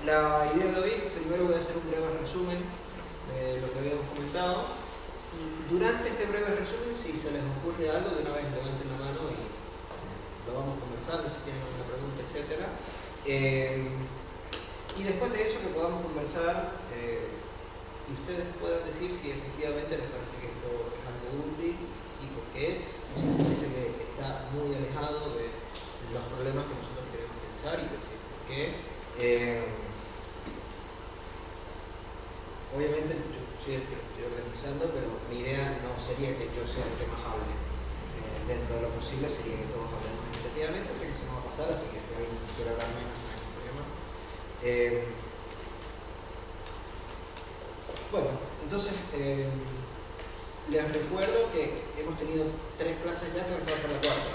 La idea de hoy, primero voy a hacer un breve resumen de lo que habíamos comentado. Durante este breve resumen, si se les ocurre algo, de una vez levanten la mano y lo vamos conversando, si tienen alguna pregunta, etc. Y después de eso que podamos conversar y ustedes puedan decir si efectivamente les parece que esto es algo útil, y si sí, por qué, o si les parece que está muy alejado de los problemas que nosotros queremos pensar y decir por qué. Obviamente yo soy el que lo estoy organizando, pero mi idea no sería que yo sea el que más hable. Dentro de lo posible sería que todos hablemos equitativamente, sé que eso no va a pasar, así que si alguien quiere hablar menos, no hay problema. Bueno, entonces les recuerdo que hemos tenido 3 clases ya, pero esta va a ser la 4ª.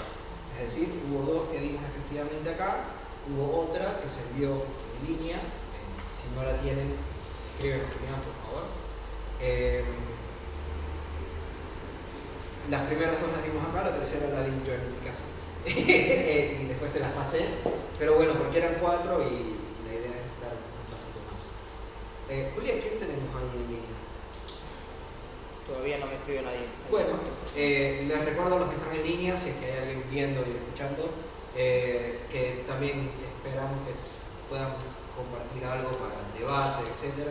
Es decir, hubo 2 que dimos efectivamente acá, hubo otra que se envió en línea. Si no la tienen, escriben por favor. Las primeras 2 las dimos acá, la tercera la di yo en mi casa. Y después se las pasé, pero bueno, porque eran 4 y la idea es dar un pasito más. Julia, ¿quién tenemos ahí en línea? Todavía no me escribe nadie. Bueno, les recuerdo a los que están en línea, si es que hay alguien viendo y escuchando, que también esperamos que puedan compartir algo para el debate, etc.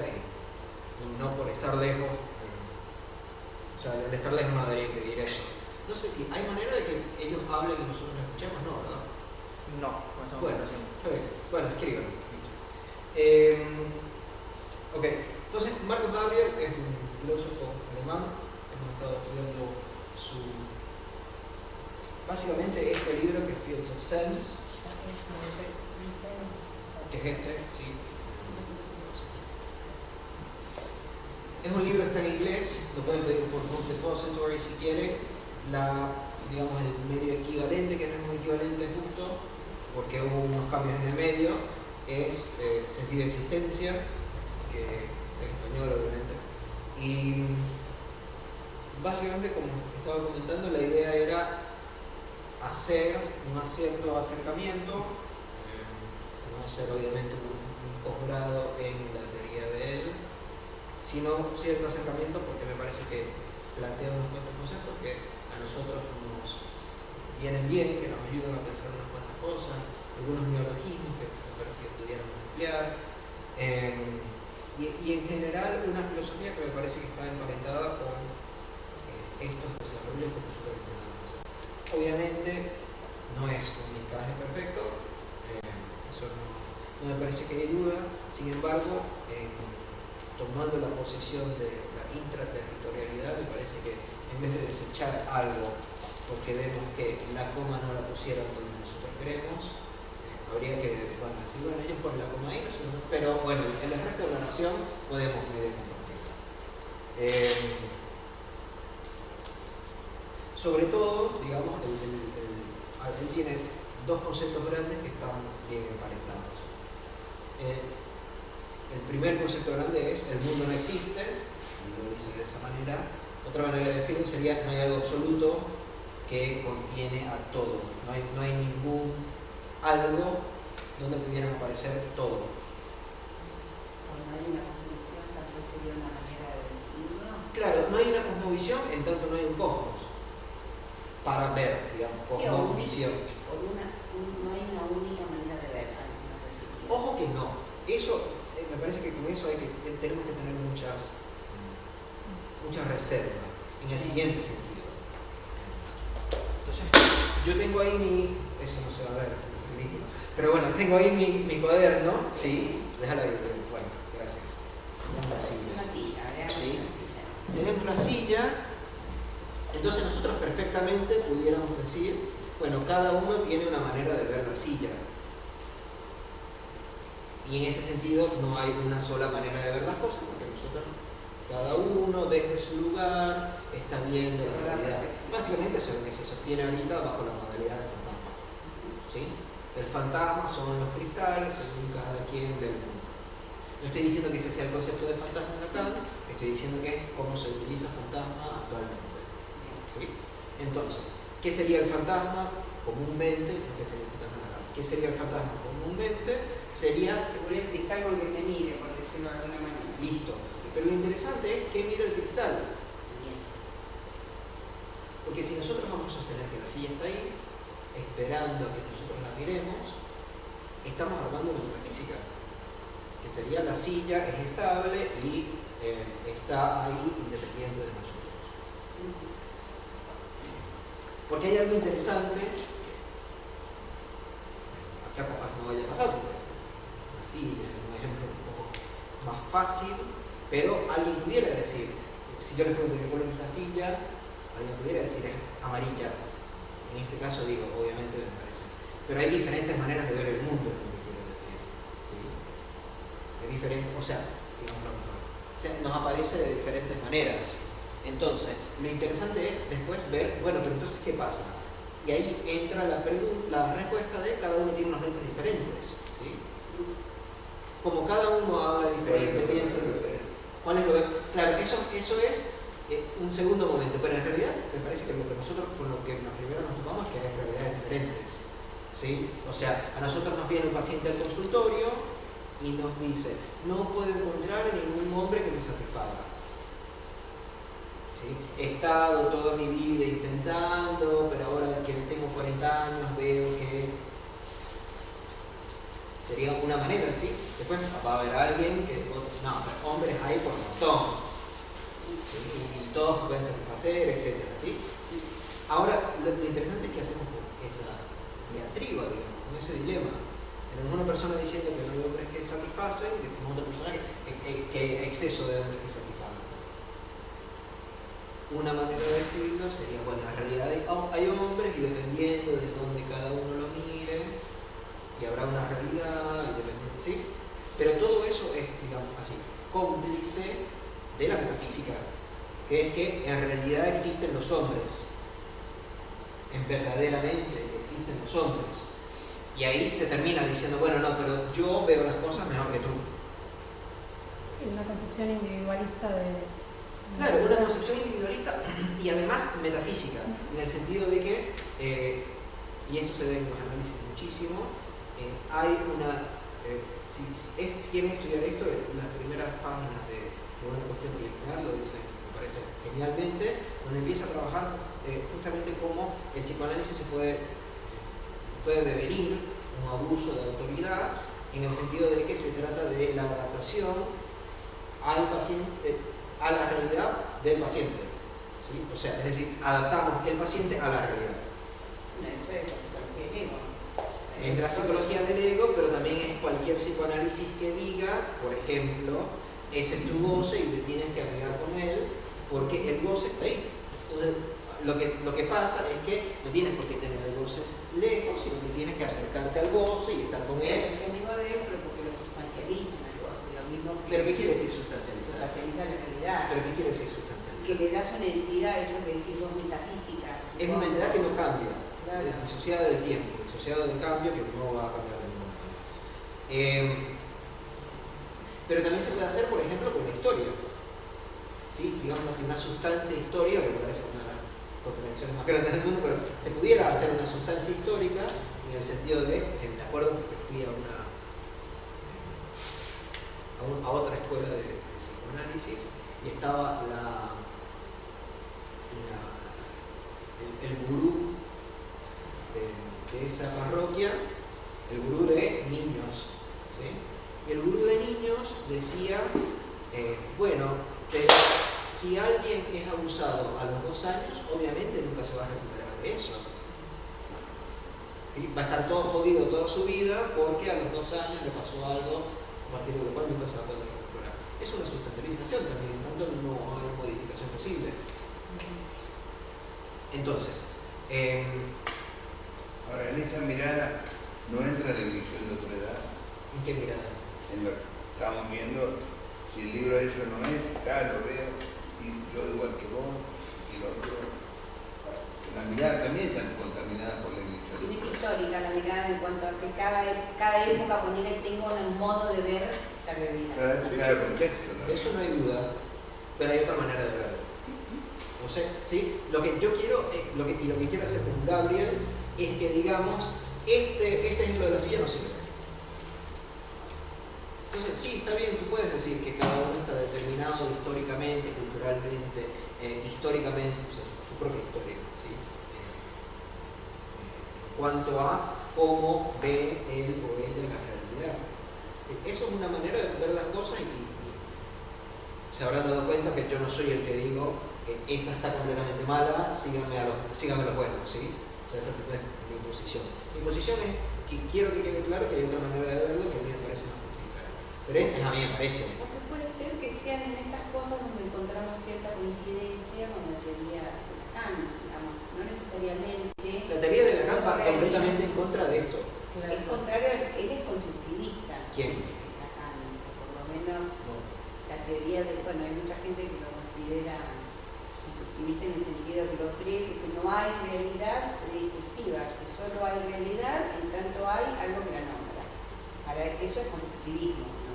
Y no por estar lejos, o sea, el estar lejos no debería impedir eso. No sé si hay manera de que ellos hablen y nosotros los escuchemos, ¿no? ¿Verdad? No, bueno, está bien. Bueno, escriban. Ok, entonces Marcus Gabriel es un filósofo alemán. Hemos estado estudiando básicamente este libro que es Fields of Sense, que es este, sí. Es un libro que está en inglés, lo pueden pedir por Book Depository si quieren. Digamos, el medio equivalente, que no es un equivalente justo, porque hubo unos cambios en el medio, es Sentido de Existencia, que en español obviamente. Y básicamente, como estaba comentando, la idea era hacer un cierto acercamiento, no hacer obviamente un posgrado en la teoría de él, sino cierto acercamiento, porque me parece que plantea unos cuantos conceptos que a nosotros nos vienen bien, que nos ayudan a pensar unas cuantas cosas, algunos neologismos que me parece que pudiéramos emplear, y en general una filosofía que me parece que está emparentada con estos desarrollos que nosotros intentamos hacer. Obviamente no es un encaje perfecto, eso no me parece que hay duda. Sin embargo, tomando la posición de la intraterritorialidad, me parece que en vez de desechar algo porque vemos que la coma no la pusieron donde nosotros queremos, habría que decir, bueno, ellos ponen la coma ahí, nosotros no, pero bueno, en el resto de la nación podemos medio compartirla. Sobre todo, digamos, él tiene 2 conceptos grandes que están bien emparentados. El primer concepto grande es el mundo no existe, y lo dice de esa manera. Otra manera de decirlo sería no hay algo absoluto que contiene a todo. No hay ningún algo donde pudieran aparecer todo. No hay una cosmovisión, tal vez sería una manera de definirlo. Claro, no hay una cosmovisión, en tanto no hay un cosmos para ver, digamos, cosmovisión. No hay una única manera de ver. Ojo que no. Eso, me parece que con eso tenemos que tener muchas reservas, en el siguiente sentido. Entonces, yo tengo ahí eso no se va a ver, es ridículo, pero bueno, tengo ahí mi cuaderno, sí, déjalo ahí, bueno, gracias. Tenemos la silla. Una silla, ¿verdad? Sí. Una silla. Tenemos la silla, entonces nosotros perfectamente pudiéramos decir, bueno, cada uno tiene una manera de ver la silla. Y en ese sentido no hay una sola manera de ver las cosas, porque nosotros, cada uno desde su lugar, está viendo la realidad. Básicamente eso es lo que se sostiene ahorita bajo la modalidad de fantasma. ¿Sí? El fantasma son los cristales, según cada quien ve el mundo. No estoy diciendo que ese sea el concepto de fantasma de Lacan, estoy diciendo que es cómo se utiliza fantasma actualmente. ¿Sí? Entonces, ¿qué sería el fantasma comúnmente? No, ¿qué sería el fantasma de Lacan? ¿Qué sería el fantasma comúnmente? sería... Según el cristal con que se mire, por decirlo de alguna manera. Listo. Pero lo interesante es que mira el cristal. Bien. Porque si nosotros vamos a sostener que la silla está ahí, esperando a que nosotros la miremos, estamos armando una metafísica. Que sería la silla es estable y está ahí independiente de nosotros. Porque hay algo interesante, acá capaz no vaya a pasar, porque la silla es un ejemplo un poco más fácil, pero alguien pudiera decir, si yo les pregunto qué color es la silla, alguien pudiera decir es amarilla. En este caso digo, obviamente me parece. Pero hay diferentes maneras de ver el mundo, es lo que quiero decir. ¿Sí? Es diferente, o sea, digámoslo mejor. Nos aparece de diferentes maneras. Entonces, lo interesante es después ver, bueno, pero entonces, ¿qué pasa? Y ahí entra la respuesta de cada uno tiene unos lentes diferentes. ¿Sí? Como cada uno habla diferente, piensa diferente. ¿Cuál es lo que...? Claro, eso es un segundo momento, pero en realidad me parece que lo que nosotros, con lo que primero nos topamos es que hay realidades diferentes. ¿Sí? O sea, a nosotros nos viene un paciente al consultorio y nos dice, no puedo encontrar ningún hombre que me satisfaga. ¿Sí? He estado toda mi vida intentando, pero ahora que tengo 40 años veo que sería una manera, ¿sí? Después va a haber alguien que, no, pero hombres hay por montón, ¿sí? Y todos pueden satisfacer, etcétera, ¿sí? Ahora, lo interesante es que hacemos con esa diatriba, digamos, con ese dilema. Tenemos una persona diciendo que no hay hombres que satisfacen, y decimos otra persona que hay exceso de hombres que satisfagan. Una manera de decirlo sería, bueno, en realidad hay hombres y dependiendo de dónde cada uno lo mire, y habrá una realidad, y dependiendo, ¿sí? Pero todo eso es, digamos así, cómplice de la metafísica, que es que en realidad existen los hombres, verdaderamente existen los hombres. Y ahí se termina diciendo, bueno, no, pero yo veo las cosas mejor que tú. Una concepción individualista de... Claro, una concepción individualista y además metafísica, en el sentido de que, y esto se ve en los análisis muchísimo, hay una... si quieren estudiar esto, en las primeras páginas de una cuestión preliminar lo dicen, me parece genialmente, donde empieza a trabajar justamente cómo el psicoanálisis se puede devenir un abuso de autoridad, en el sentido de que se trata de la adaptación al paciente, a la realidad del paciente. ¿Sí? O sea, es decir, adaptamos el paciente a la realidad. Eso es la psicología del ego. Es la psicología del ego, pero también es cualquier psicoanálisis que diga, por ejemplo, ese es tu goce y te tienes que apegar con él, porque el goce está ahí. Entonces, lo que pasa es que no tienes por qué tener el goce lejos, sino que tienes que acercarte al goce y estar con él. Es el amigo de él, pero porque lo sustancializan al goce. Lo mismo que ¿Pero qué quiere decir sustancializar? Sustancializa la realidad. ¿Pero qué quiere decir sustancializar? Que le das una entidad, eso que decís vos, metafísica. Es una entidad que no cambia, Claro. disociada del tiempo, disociada del cambio, que no va a cambiar de ninguna manera. Pero también se puede hacer, por ejemplo, con la historia. ¿Sí? Digamos así, una sustancia histórica, que me parece una de las contradicciones más grandes del mundo, pero se pudiera hacer una sustancia histórica en el sentido de, me acuerdo porque fui a otra escuela de psicoanálisis y estaba el gurú de esa parroquia, el gurú de niños, ¿sí? Y el gurú de niños decía, bueno, si alguien es abusado a los 2 años, obviamente nunca se va a recuperar de eso. ¿Sí? Va a estar todo jodido toda su vida porque a los 2 años le pasó algo a partir de lo cual nunca se va a poder recuperar. Es una sustancialización también, en tanto no hay modificación posible. Entonces, ahora, en esta mirada no entra la división de otra edad. ¿en qué mirada? En lo que estamos viendo, si el libro eso no es, lo veo, y yo igual que vos, y lo otro. La mirada también está contaminada por la división. Si no es histórica la mirada en cuanto a que cada época tenga un modo de ver la realidad. Cada época, cada contexto, ¿no? Eso no hay duda, pero hay otra manera de verlo. O sea, ¿sí? Lo que yo quiero, lo que quiero hacer con Gabriel es que digamos, este ejemplo de la silla no sirve. Entonces, sí, está bien, tú puedes decir que cada uno está determinado históricamente, culturalmente, históricamente, o sea, su propia historia, ¿sí? En cuanto a cómo ve él o ella la realidad. Eso es una manera de ver las cosas y se habrán dado cuenta que yo no soy el que digo que esa está completamente mala, síganme los buenos, ¿sí? O sea, esa no es mi posición. Mi posición es que quiero que quede claro que hay otra manera de verlo que a mí me parece más fructífera. Pero esta a mí me parece. Porque puede ser que sean en estas cosas donde encontramos cierta coincidencia con la teoría de Lacan, digamos, no necesariamente. La teoría de Lacan va completamente en contra de esto. Es contrario, él es constructivista. ¿Quién? Lacan, por lo menos No. la teoría de, bueno, hay mucha gente que lo considera constructivista en el sentido que lo cree que no hay realidad discursiva, que solo hay realidad en tanto hay algo que la nombra. Ahora, eso es constructivismo, ¿no?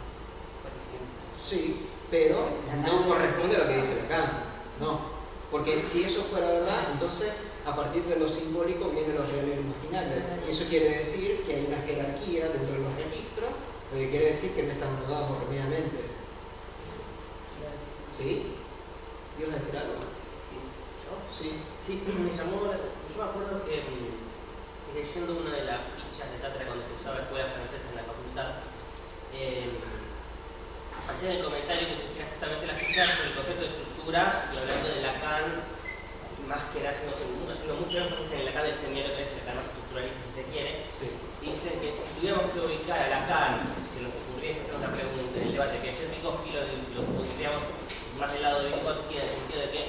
Por ejemplo. Sí, pero no corresponde a lo que dice Lacan. No. Porque si eso fuera verdad, entonces a partir de lo simbólico viene lo real y lo imaginario. Y eso quiere decir que hay una jerarquía dentro de los registros, lo que quiere decir que no están anotados horrenamente. ¿Sí? ¿Ibas a decir algo? Sí. Sí, me llamó la atención. Yo me acuerdo que leyendo una de las fichas de cátedra cuando cursaba escuela francesa en la facultad, hacían el comentario que surgía justamente la ficha sobre el concepto de estructura y hablando de Lacan, más que era haciendo mucho énfasis en el Lacan del semiólogo, que es el Lacan más estructuralista si se quiere. Sí. Dicen que si tuviéramos que ubicar a Lacan, si nos ocurriese hacer otra pregunta en el debate, que yo lo pondríamos más del lado de Vygotsky en el sentido de que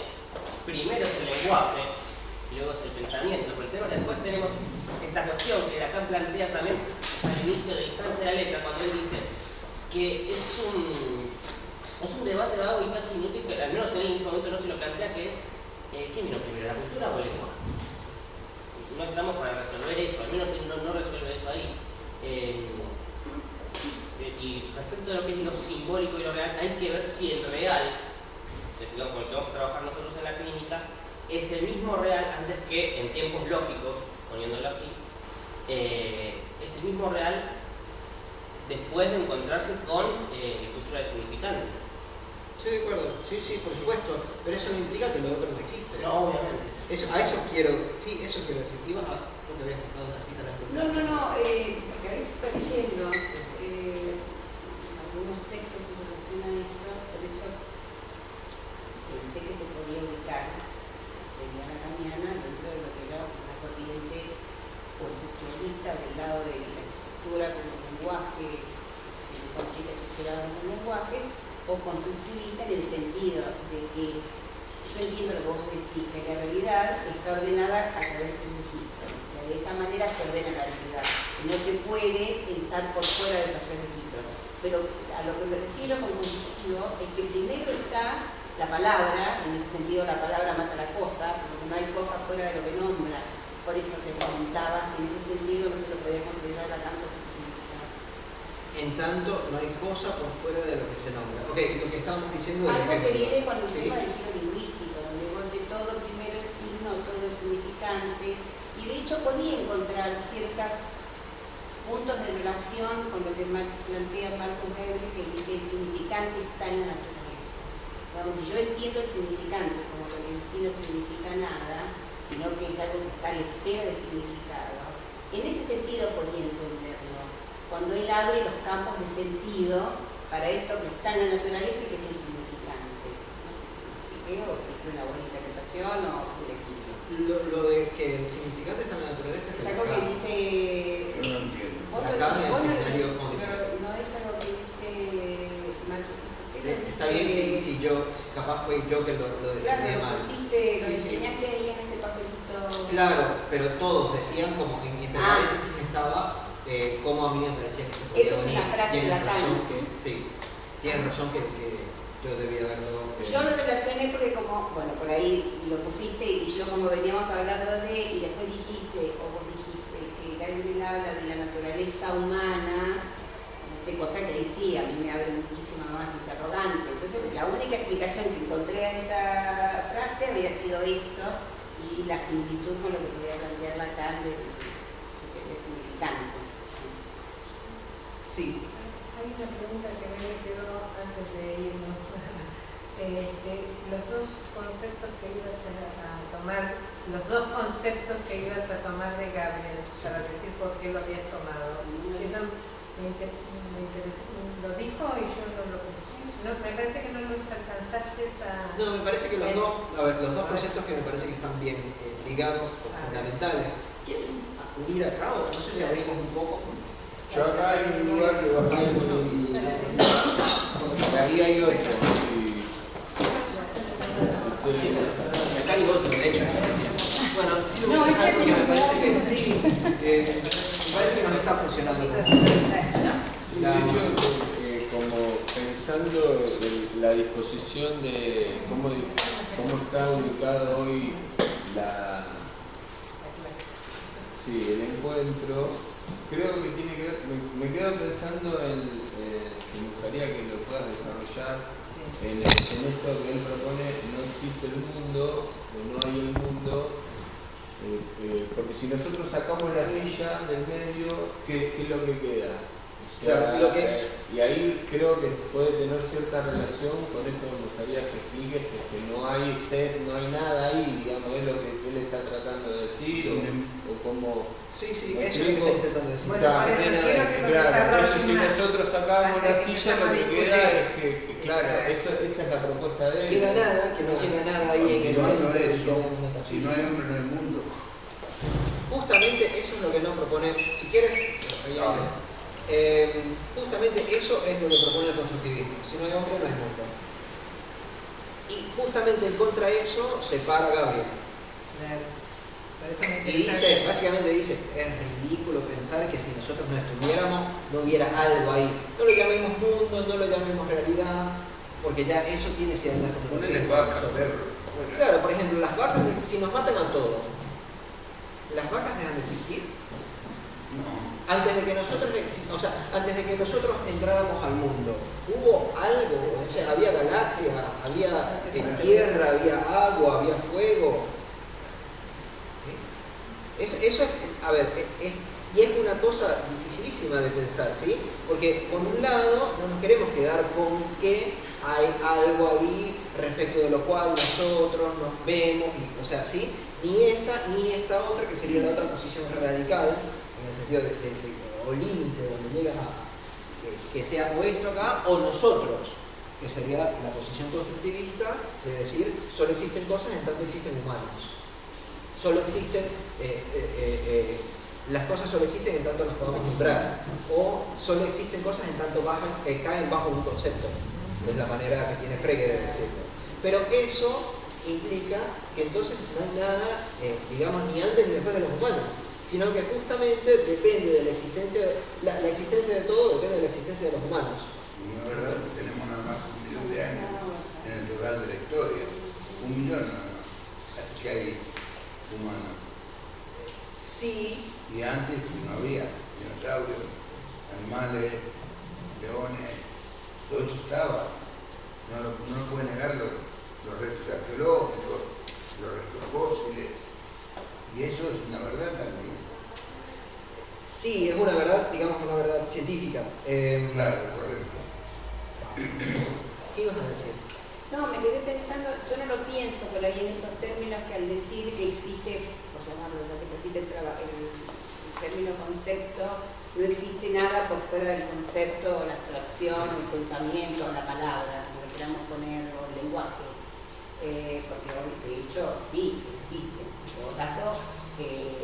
primero es el lenguaje y luego es el pensamiento. Pero el tema es que después tenemos esta cuestión que Lacan plantea también al inicio de Distancia de la Letra, cuando él dice que es un debate vago y casi inútil, que al menos en ese momento no se lo plantea, que es ¿qué vino primero, la cultura o el lenguaje? No estamos para resolver eso, al menos él no resuelve eso ahí. Y respecto a lo que es lo simbólico y lo real, hay que ver si el real, con el que vamos a trabajar nosotros en la clínica, es el mismo real antes que en tiempos lógicos, poniéndolo así, es el mismo real después de encontrarse con la estructura de significante. Estoy de acuerdo, sí, por supuesto, pero eso no implica que lo otro no existe. No, obviamente. A eso quiero decir. Ibas a, porque habías buscado una cita, la encontraste. No, porque ahí estoy leyendo algunos textos en relación a esto, por eso pensé que se podía ubicar la teoría lacaniana dentro de lo que era una corriente constructuralista del lado de la estructura como lenguaje, el concepto estructurado como lenguaje, o constructivista en el sentido de que yo entiendo lo que vos decís, que la realidad está ordenada a través de un registro, o sea, de esa manera se ordena la realidad, y no se puede pensar por fuera de esos tres registros. Pero a lo que me refiero con constructivo es que primero está la palabra, en ese sentido la palabra mata la cosa, porque no hay cosa fuera de lo que nombra, por eso te comentaba, si en ese sentido no se lo podría considerar Lacan constructivista. En tanto, no hay cosa por fuera de lo que se nombra. Ok, lo que estábamos diciendo del Algo que ejemplo. viene con el ¿Sí? tema del giro lingüístico, donde vuelve todo primero es signo, todo es significante, y de hecho podía encontrar ciertos puntos de relación con lo que plantea Marcus Weber, que dice el significante está en la naturaleza. Vamos, si yo entiendo el significante como lo que en sí no significa nada, sino que es algo que está a la espera de significado, en ese sentido podía entenderlo. Cuando él abre los campos de sentido para esto que está en la naturaleza y que es el significante. No sé si me expliqué o si hice una buena interpretación o fue un equilibrio. Lo de que el significante está en la naturaleza Es algo que dice... Yo no entiendo. Lacan en el seminario 11. Pero no es algo que dice Marcus. Está bien si yo, capaz fue yo que lo designé claro, mal. Lo enseñaste ahí en ese papelito. Claro, pero todos decían como en entre paréntesis estaba como a mí me parecía que se podía Esa es unir. una frase de Tienes Lacan. razón tienes razón que yo debía haberlo. Yo lo relacioné porque como, bueno, por ahí lo pusiste y yo como veníamos hablando y después dijiste, o vos dijiste, que Gabriel habla de la naturaleza humana, cosa que decía, a mí me abre muchísimas más interrogantes. Entonces la única explicación que encontré a esa frase había sido esto y la similitud con lo que podía plantear Lacan de su teoría significante. Sí. Hay hay una pregunta que me quedó antes de irnos. Los dos conceptos que ibas a tomar, los dos conceptos que ibas a tomar de Gabriel, para decir por qué lo habías tomado. Eso me interesa. Lo dijo y yo no lo no, me parece que no los alcanzaste a... No, me parece que los dos conceptos que me parece que están bien ligados o fundamentales. ¿Quieren unir acá o no sé si abrimos un poco? Yo acá hay un lugar que bajé ahí hay otro. Acá hay otro, de hecho. Bueno, sí lo voy a dejar porque me parece que sí. Me parece que nos está funcionando. Sí, de hecho, como pensando en la disposición de cómo está ubicado hoy el encuentro, creo que tiene que ver, me quedo pensando en, que me gustaría que lo puedas desarrollar, en esto que él propone, no existe el mundo, o no hay el mundo, porque si nosotros sacamos la silla del medio, ¿qué es lo que queda? O sea, y ahí creo que puede tener cierta relación con esto que me gustaría que expliques, es que no hay nada ahí, digamos, es lo que él está tratando de decir, o como... Sí, eso es lo que está intentando decir. Bueno, por eso quiero que lo claro, desarrolles si más. nosotros sacamos la silla, lo que queda es que claro, Exacto. esa es la propuesta de él. Queda nada, que no queda nada ahí en el centro. Si no hay hombre no hay mundo. Justamente eso es lo que nos propone, si quieres, justamente eso es lo que propone el constructivismo. Si no hay hombre, no hay mundo. Y justamente en contra de eso se para Gabriel. Y básicamente dice, es ridículo pensar que si nosotros no estuviéramos, no hubiera algo ahí. No lo llamemos mundo, no lo llamemos realidad, porque ya eso tiene ciertas Ponerles vacas, perros. Claro, por ejemplo, las vacas, si nos matan a todos, ¿las vacas dejan de existir? No. Antes de que nosotros entráramos al mundo, ¿hubo algo? O sea, había galaxia, había tierra, había agua, había fuego. Eso es, a ver, y es una cosa dificilísima de pensar, ¿sí? Porque por un lado no nos queremos quedar con que hay algo ahí respecto de lo cual nosotros nos vemos, o sea, ¿sí? Ni esa ni esta otra, que sería la otra posición radical, en el sentido o límite, donde llega a que sea o esto acá o nosotros, que sería la posición constructivista de decir solo existen cosas en tanto existen humanos. Solo existen, las cosas solo existen en tanto las podamos nombrar, o solo existen cosas en tanto caen bajo un concepto, es la manera que tiene Frege de decirlo. Pero eso implica que entonces no hay nada, digamos, ni antes ni después de los humanos, sino que justamente depende de la existencia, la existencia de todo depende de la existencia de los humanos. Y no es verdad que tenemos nada más 1 millón de años en el total de la historia, 1 millón nada más, así que hay humanos. Sí. Y antes no había dinosaurios, animales, leones, todo eso estaba. No lo pueden negar los restos arqueológicos, los restos fósiles. Y eso es una verdad también. Sí, es una verdad, digamos, una verdad científica. Claro, correcto. ¿Qué ibas a decir? No, me quedé pensando, yo no lo pienso por ahí en esos términos que al decir que existe, por llamarlo, ya que repite el término concepto, no existe nada por fuera del concepto, o la abstracción, o el pensamiento, o la palabra, como lo queramos poner, o el lenguaje. Porque de hecho sí, existe. En todo caso,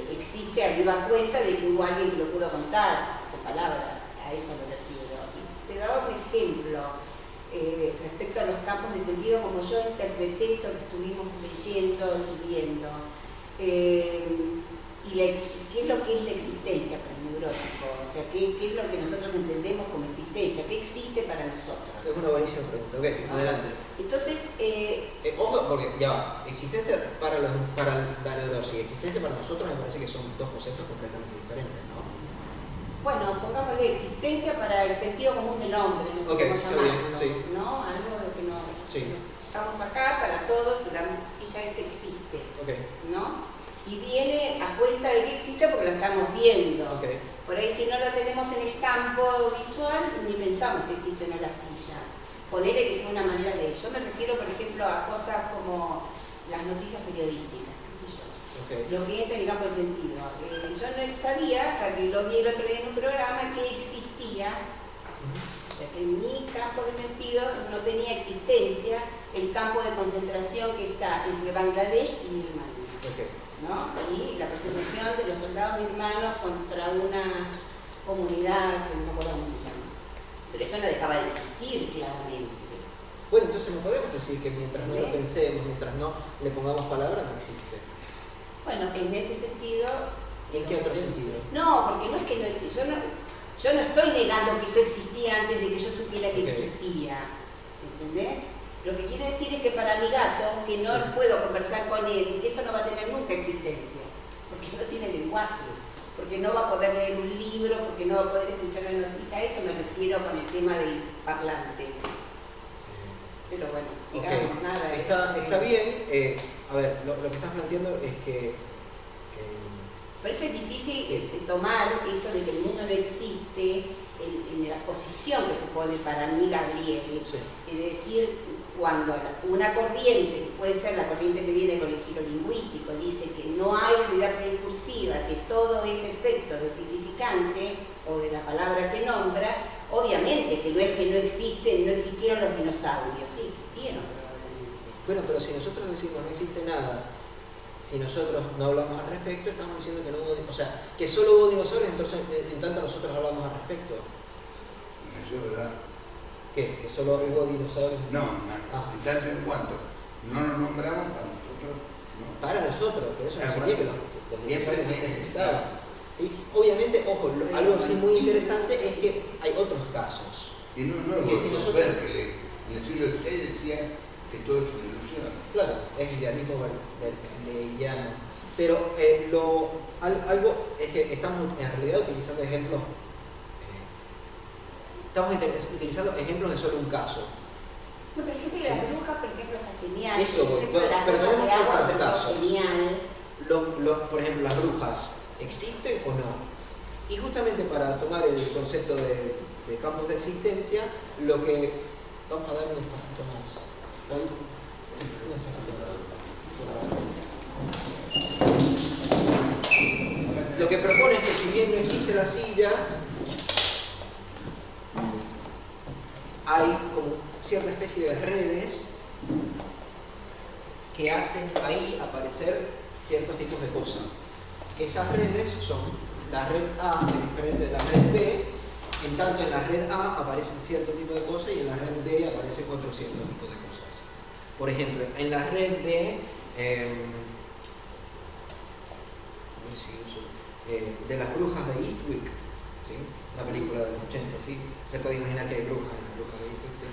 existe a viva cuenta de que hubo alguien que lo pudo contar, con palabras, a eso me refiero. Y te daba un ejemplo. Respecto a los campos de sentido, como yo interpreté esto que estuvimos leyendo y viendo, y qué es lo que es la existencia para el neurótico, o sea, qué es lo que nosotros entendemos como existencia, qué existe para nosotros. Es una buenísima pregunta, ok, adelante. Entonces, ojo, porque ya va, existencia para la neurosis y existencia para nosotros me parece que son dos conceptos completamente diferentes, ¿no? bueno, pongámosle existencia para el sentido común del hombre, no sé cómo llamarlo, sí. ¿no? Algo de que no... Sí. Estamos acá para todos, la silla esta existe, ¿no? Y viene a cuenta de que existe porque lo estamos viendo. Por ahí si no lo tenemos en el campo visual, ni pensamos pensamos si existe o no la silla. Ponerle que sea una manera de... Yo me refiero, por ejemplo, a cosas como las noticias periodísticas, qué sé yo. Okay. Lo que entra en el campo de sentido. Yo no sabía, hasta que lo vi el otro día en un programa, que existía, o sea, que en mi campo de sentido no tenía existencia el campo de concentración que está entre Bangladesh y Birmania. Okay. ¿No? Y la persecución de los soldados birmanos contra una comunidad que no me acuerdo cómo se llama. Pero eso no dejaba de existir, claramente. Bueno, entonces no podemos decir que mientras no lo pensemos, mientras no le pongamos palabras, no existe. Bueno, en ese sentido... ¿En qué otro sentido? No, porque no es que no existe. Yo no estoy negando que eso existía antes de que yo supiera que existía. ¿Entendés? Lo que quiero decir es que para mi gato, que no puedo conversar con él, eso no va a tener nunca existencia. Porque no tiene lenguaje. Porque no va a poder leer un libro, porque no va a poder escuchar la noticia. A eso me refiero con el tema del parlante. Pero bueno, sigamos, nada. Está bien. A ver, lo que estás planteando es que... Por eso es difícil tomar esto de que el mundo no existe en la posición que se pone para mí Gabriel. Es decir, cuando una corriente, que puede ser la corriente que viene con el giro lingüístico, dice que no hay unidad discursiva, que todo es efecto del significante o de la palabra que nombra, obviamente que no es que no existen, no existieron los dinosaurios, sí existieron probablemente. Bueno, pero si nosotros decimos no existe nada, si nosotros no hablamos al respecto, estamos diciendo que no hubo, o sea, que solo hubo dinosaurios, entonces en tanto nosotros hablamos al respecto. Eso es verdad. ¿Qué? ¿Que solo hubo dinosaurios? No, en tanto en cuanto no nos nombramos para nosotros, no. Para nosotros, pero eso no sería que los dinosaurios no existaban. ¿Sí? Obviamente, ojo, algo sí muy interesante es que hay otros casos. Y no es que si nosotros... que en el siglo XVI decían que todo es una ilusión. Claro, es idealismo bergeliano. Pero algo es que estamos en realidad utilizando ejemplos. Estamos utilizando ejemplos de solo un caso. No, por ejemplo, las brujas, por ejemplo, está genial. Eso, por ejemplo, las pero gotas tenemos de agua, otros pero está casos. genial. Por ejemplo, las brujas, ¿existen o no? Y justamente para tomar el concepto de campos de existencia, lo que... Vamos a dar un espacito más. Sí, un espacito más. Lo que propone es que si bien no existe la silla, hay como cierta especie de redes que hacen ahí aparecer ciertos tipos de cosas. Esas redes son la red A es diferente de la red B, en tanto en la red A aparecen cierto tipo de cosas y en la red B aparecen otro cierto tipo de cosas. Por ejemplo, en la red de las brujas de Eastwick, ¿sí? Una película de los 80, ¿sí? Se puede imaginar que hay brujas en las brujas de Eastwick, ¿sí?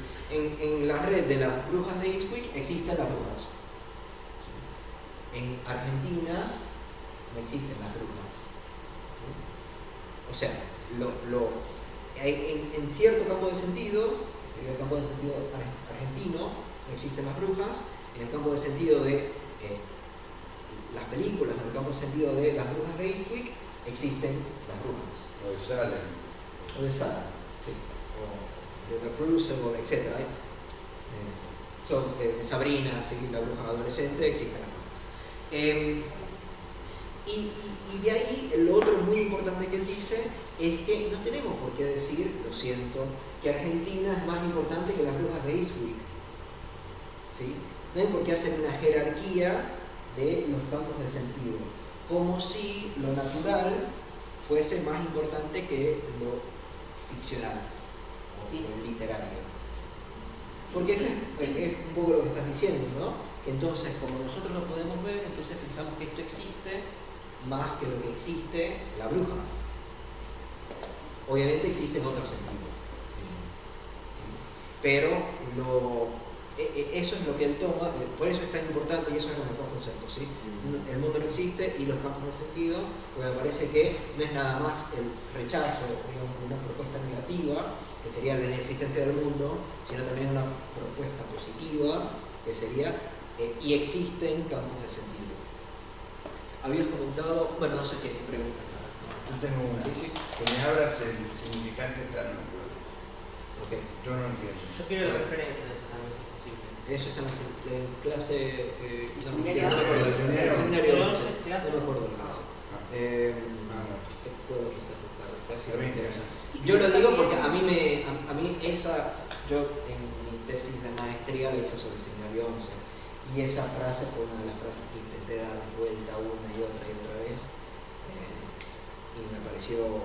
En la red de las brujas de Eastwick existen las brujas. ¿Sí? En Argentina no existen las brujas. ¿Sí? O sea, en cierto campo de sentido, sería el campo de sentido argentino, no existen las brujas. En el campo de sentido de las películas, en el campo de sentido de las brujas de Eastwick, existen las brujas. O de Salem. O de Salem, sí. O de The Crucible, etc. Sabrina, sí, la bruja adolescente, existen las brujas. Y de ahí, lo otro muy importante que él dice es que no tenemos por qué decir, lo siento, que Argentina es más importante que las brujas de Eastwick. ¿Sí? No hay por qué hacer una jerarquía de los campos de sentido, como si lo natural fuese más importante que lo ficcional o lo literario. Porque ese es un poco lo que estás diciendo, ¿no? Que entonces, como nosotros lo podemos ver, entonces pensamos que esto existe más que lo que existe la bruja. Obviamente existe en otro sentido. ¿Sí? Pero eso es lo que él toma, por eso es tan importante, y eso es los dos conceptos, ¿sí? El mundo no existe y los campos de sentido, porque me parece que no es nada más el rechazo, digamos, una propuesta negativa, que sería la inexistencia del mundo, sino también una propuesta positiva, que sería, y existen campos de sentido. Habías comentado, bueno, no sé si hay preguntas. Yo tengo una. Sí, sí. Que me hablas del significante eterno. ¿Por qué? Yo no entiendo. Yo quiero la referencia de eso también, si es posible. Eso está en clase. No me Seminario acuerdo del seminario. Seminario 11. Clase. No me acuerdo de la clase. Que puedo quizás buscar. Está bien, Yo lo digo porque a mí yo en mi tesis de maestría la hice sobre el seminario 11 y esa frase fue una de las frases que intenté dar vuelta una y otra vez y me pareció.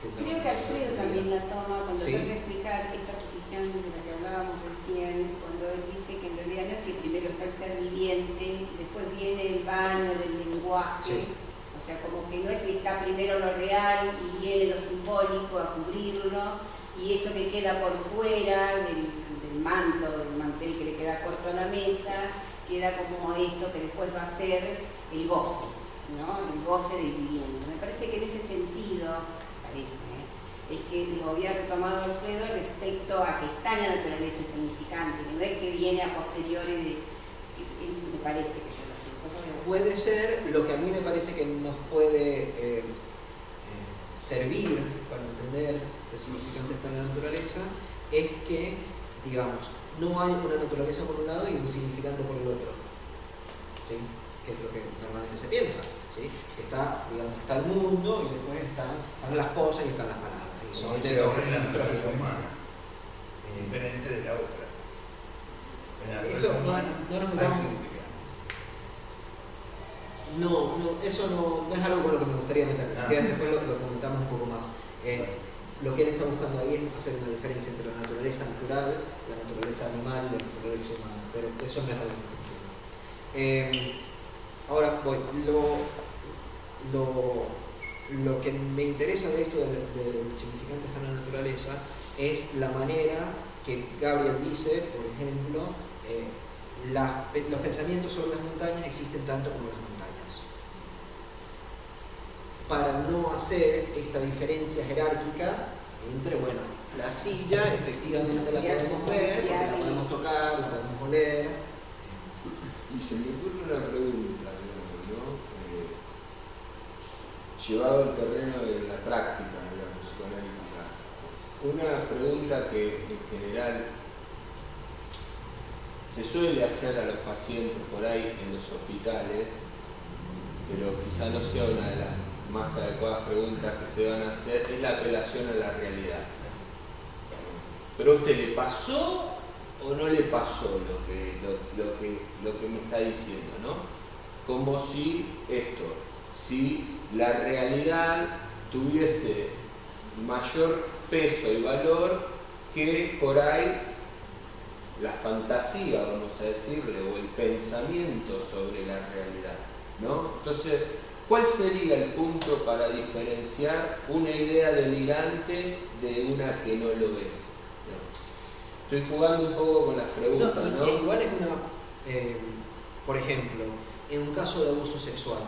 Creo que Alfredo también la toma cuando ¿Sí? tengo que explicar esta posición de la que hablábamos recién, cuando él dice que en realidad no es que primero está el ser viviente, después viene el baño del lenguaje, Sí. o sea, como que no es que está primero lo real y viene lo simbólico a cubrirlo, y eso que queda por fuera del manto, del mantel que le queda corto a la mesa, queda como esto que después va a ser el goce, ¿no? El goce del viviendo. Me parece que en ese sentido, es que lo había retomado Alfredo respecto a que está en la naturaleza el significante, que no es que viene a posteriori me parece que yo lo siento. Puede ser, lo que a mí me parece que nos puede servir para entender el significante está en la naturaleza, es que, digamos, no hay una naturaleza por un lado y un significante por el otro, ¿sí? Que es lo que normalmente se piensa, ¿sí? Que está, digamos, está el mundo y después están las cosas y están las palabras. Y son Como de dice dos ahora en la naturaleza registros humana, diferente de la otra. En la Eso naturaleza no- humana no nos hay damos- significado. No, eso no es algo con lo que me gustaría meter. Si quieres, después lo comentamos un poco más. Lo que él está buscando ahí es hacer una diferencia entre la naturaleza natural, la naturaleza animal y la naturaleza humana, pero eso no es algo que ahora voy. Lo que me interesa de esto del significante está en la naturaleza es la manera que Gabriel dice, por ejemplo, los pensamientos sobre las montañas existen tanto como las montañas. Para no hacer esta diferencia jerárquica entre, bueno, la silla efectivamente la podemos ver, la podemos tocar, la podemos oler. Y se me ocurre una pregunta, digamos, ¿no? Llevado al terreno de la práctica de la psicoanalítica. Una pregunta que en general se suele hacer a los pacientes por ahí en los hospitales, pero quizá no sea una de las más adecuadas preguntas que se van a hacer, es la apelación a la realidad. ¿Pero a usted le pasó o no le pasó lo que me está diciendo, ¿no? Como si si la realidad tuviese mayor peso y valor que por ahí la fantasía, vamos a decirle, o el pensamiento sobre la realidad, ¿no? Entonces, ¿cuál sería el punto para diferenciar una idea delirante de una que no lo es? Estoy jugando un poco con las preguntas, ¿no? Igual es una, por ejemplo, en un caso de abuso sexual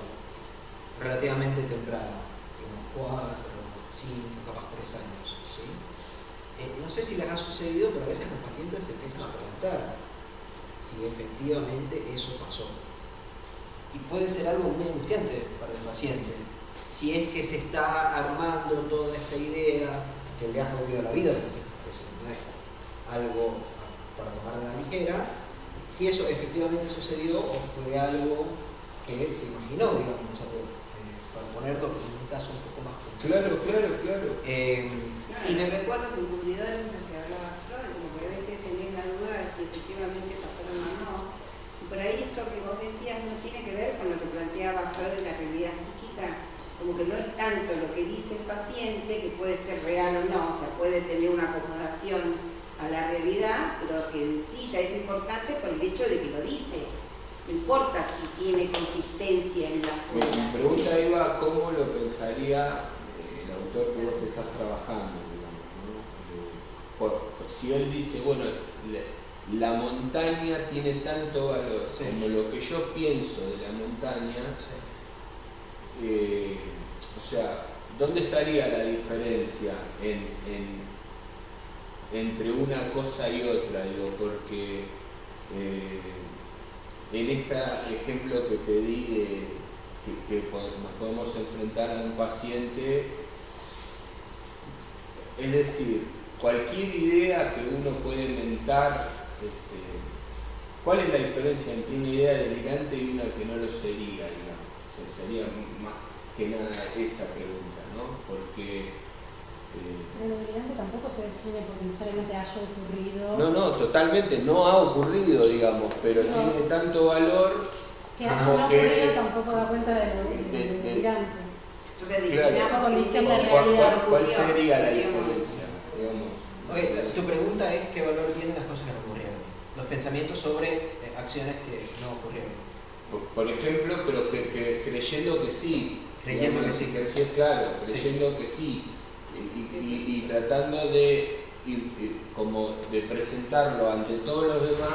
relativamente temprano, unos 4, 5, capaz 3 años, ¿sí? No sé si les ha sucedido, pero a veces los pacientes se empiezan a preguntar si efectivamente eso pasó. Y puede ser algo muy angustiante para el paciente, si es que se está armando toda esta idea que le ha jodido la vida, eso no es algo para tomar a la ligera, si eso efectivamente sucedió o fue algo que se imaginó, digamos, para ponerlo en un caso un poco más complejo. Claro. Y me recuerdo los encubridores de los que hablaba Freud, como que a veces tenés la duda de si efectivamente pasaron o no. Y por ahí esto que vos decías no tiene que ver con lo que planteaba Freud de la realidad psíquica, como que no es tanto lo que dice el paciente, que puede ser real o no, o sea, puede tener una acomodación a la realidad, pero que en sí ya es importante por el hecho de que lo dice. No importa si tiene consistencia en la Mi forma. pregunta iba cómo lo pensaría el autor que vos te estás trabajando, digamos, ¿no? Si él dice, bueno, la montaña tiene tanto valor como lo que yo pienso de la montaña, o sea, ¿dónde estaría la diferencia entre una cosa y otra? Digo, porque en este ejemplo que te di que nos podemos enfrentar a un paciente, es decir, cualquier idea que uno puede inventar, ¿cuál es la diferencia entre una idea delirante y una que no lo sería, digamos? O sea, sería más que nada esa pregunta, ¿no? Porque Pero el delirante tampoco se define porque necesariamente haya ocurrido. no, totalmente, no ha ocurrido, digamos, pero No. tiene tanto valor Que haya como no que... ocurrido tampoco da cuenta de lo delirante. Entonces, Claro. definamos Condición de qué realidad. ¿Cuál ocurrió, sería la digamos. diferencia? Digamos, Ok, tu pregunta es qué valor tienen las cosas que no ocurrieron. Los pensamientos sobre acciones que no ocurrieron. por ejemplo, pero creyendo que sí. Creyendo Digamos, que sí. Claro, Sí. creyendo que sí. Y tratando de como de presentarlo ante todos los demás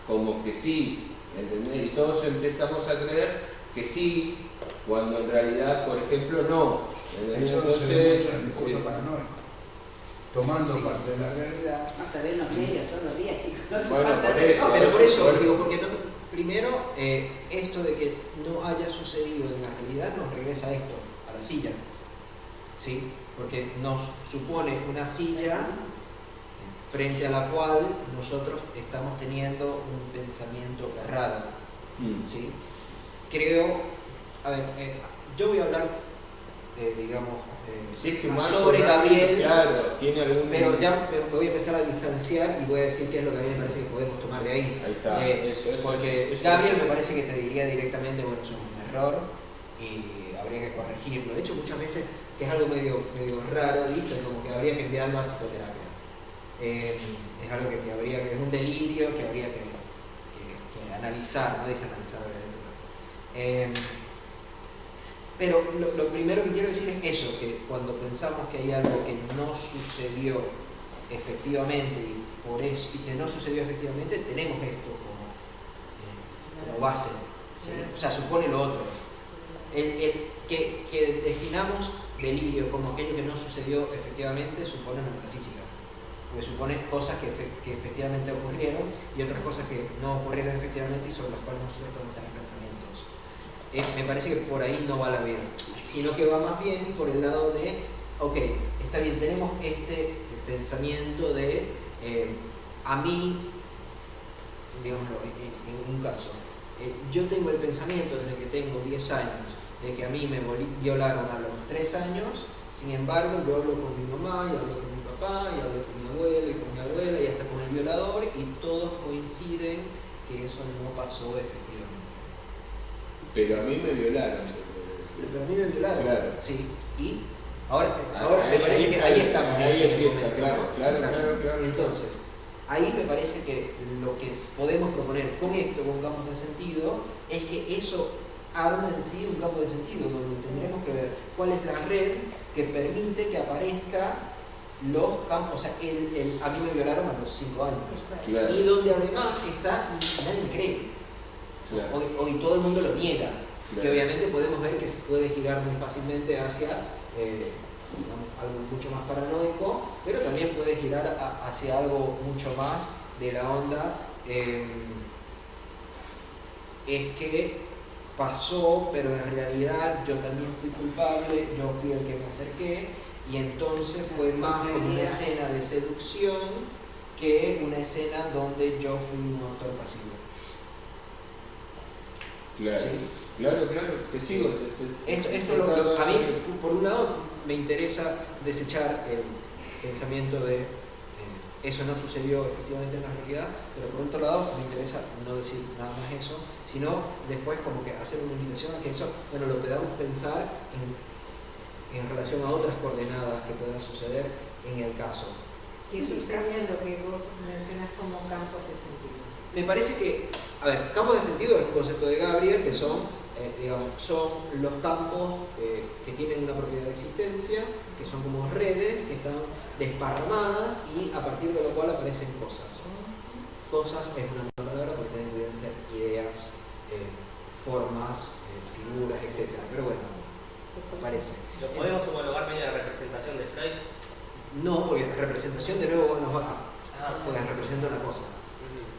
como que sí, ¿entendés? Y todos empezamos a creer que sí, cuando en realidad, por ejemplo, no. ¿Entendés? Eso se ve mucho en el discurso eh, paranoico. Tomando sí. parte de la realidad. Vamos a ver los medios todos los días, chicos. No hace Bueno, falta por hacer eso. cosas. Pero por eso Bueno. digo, porque no, primero, esto de que no haya sucedido en la realidad nos regresa a esto, a la silla. ¿Sí? Porque nos supone una silla frente a la cual nosotros estamos teniendo un pensamiento errado. ¿Sí? Creo, a ver, yo voy a hablar, digamos, Si es que Marco sobre realmente, Gabriel, claro, tiene algún... pero ya me voy a empezar a distanciar y voy a decir qué es lo que a mí me parece que podemos tomar de ahí. Ahí está, eso, Porque eso. Gabriel me parece que te diría directamente, bueno, eso es un error y habría que corregirlo. De hecho, muchas veces, que es algo medio raro, dicen como que habría que enviarlo a psicoterapia. Es algo que habría que, es un delirio que habría que analizar, no dice analizar obviamente. Pero lo primero que quiero decir es eso, que cuando pensamos que hay algo que no sucedió efectivamente y por eso, y que no sucedió efectivamente, tenemos esto como base, ¿sí? O sea, supone lo otro. Que definamos delirio como aquello que no sucedió efectivamente supone una metafísica, porque supone cosas que efectivamente ocurrieron y otras cosas que no ocurrieron efectivamente y sobre las cuales nosotros podemos tener pensamientos. Me parece que por ahí no va la vida, sino que va más bien por el lado de, ok, está bien, tenemos este pensamiento de a mí, digámoslo, en un caso, yo tengo el pensamiento desde que tengo 10 años de que a mí me violaron a los 3 años, sin embargo yo hablo con mi mamá y hablo con mi papá y hablo con mi abuelo y con mi abuela y hasta con el violador y todos coinciden que eso no pasó efectivamente. Pero a mí me violaron. Pero a mí me violaron, Claro. sí, y ahora me parece que ahí estamos. Ahí en el empieza, momento. claro. Entonces, ahí me parece que lo que podemos proponer con esto, con campos de sentido, es que eso arma en sí un campo de sentido, donde tendremos que ver cuál es la red que permite que aparezca los campos, o sea, a mí me violaron a los 5 años, Claro. y donde además está, y nadie me cree, Claro. hoy todo el mundo lo niega, Claro. que obviamente podemos ver que se puede girar muy fácilmente hacia algo mucho más paranoico, pero también puede girar hacia algo mucho más de la onda, es que pasó, pero en realidad yo también fui culpable, yo fui el que me acerqué, y entonces fue más como una escena de seducción que una escena donde yo fui un autor pasivo. Claro, Sí. claro, te sigo. Esto a mí, por un lado, me interesa desechar el pensamiento de eso no sucedió efectivamente en la realidad, pero por otro lado me interesa no decir nada más eso, sino después como que hacer una invitación a que eso, bueno, lo podamos pensar en relación a otras coordenadas que puedan suceder en el caso. ¿Qué sucede en lo que vos mencionás como campos de sentido? Me parece que, a ver, campos de sentido es un concepto de Gabriel que son, son los campos que tienen una propiedad de existencia, que son como redes que están desparramadas y a partir de lo cual aparecen cosas. Cosas es una palabra porque pueden ser ideas, formas, figuras, etc. Pero bueno, aparece. ¿Lo podemos homologar medio de representación de Freud? No, porque representación de nuevo nos va porque representa una cosa.